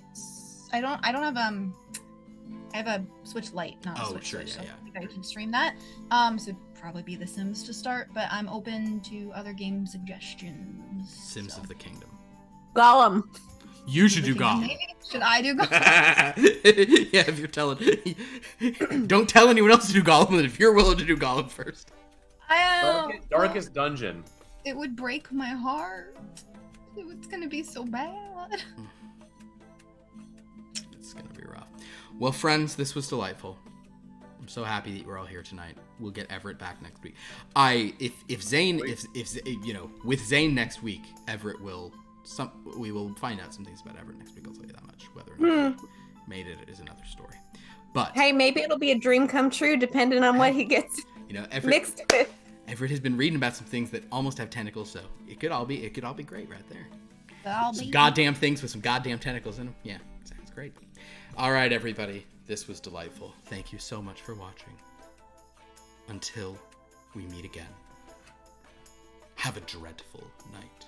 I don't have I have a Switch Lite, not a Oh, Switch. sure, Switch, yeah, so yeah. I think I can stream that. So it'd probably be The Sims to start, but I'm open to other game suggestions. Sims so. of the Kingdom. Gollum. You should do Gollum. Maybe. Should I do Gollum? Yeah, if you're telling. Don't tell anyone else to do Gollum, and if you're willing to do Gollum first. Darkest dungeon. It would break my heart. It's gonna be so bad. It's gonna be rough. Well, friends, this was delightful. I'm so happy that you're all here tonight. We'll get Everett back next week. If Zane, with Zane next week, Everett will. We will find out some things about Everett next week. I'll tell you that much. Whether or not he made it is another story. But Hey, maybe it'll be a dream come true depending on what he gets Everett. mixed with. Everett has been reading about some things that almost have tentacles, so it could all be great right there. Some goddamn things with some goddamn tentacles in them. Yeah, sounds great. All right, everybody, this was delightful. Thank you so much for watching. Until we meet again, have a dreadful night.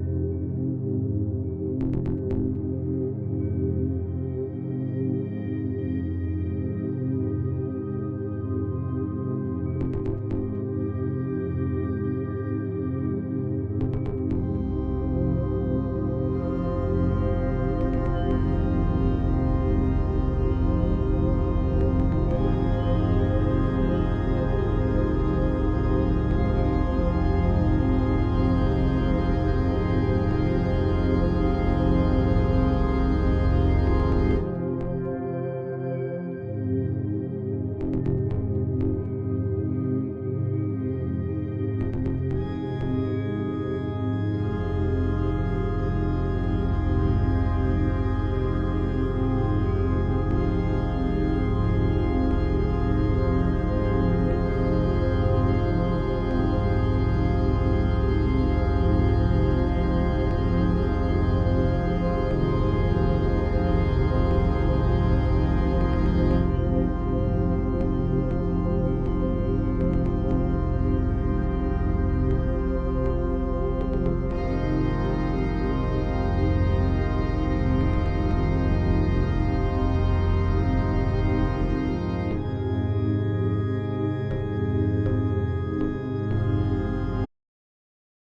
Ooh. you.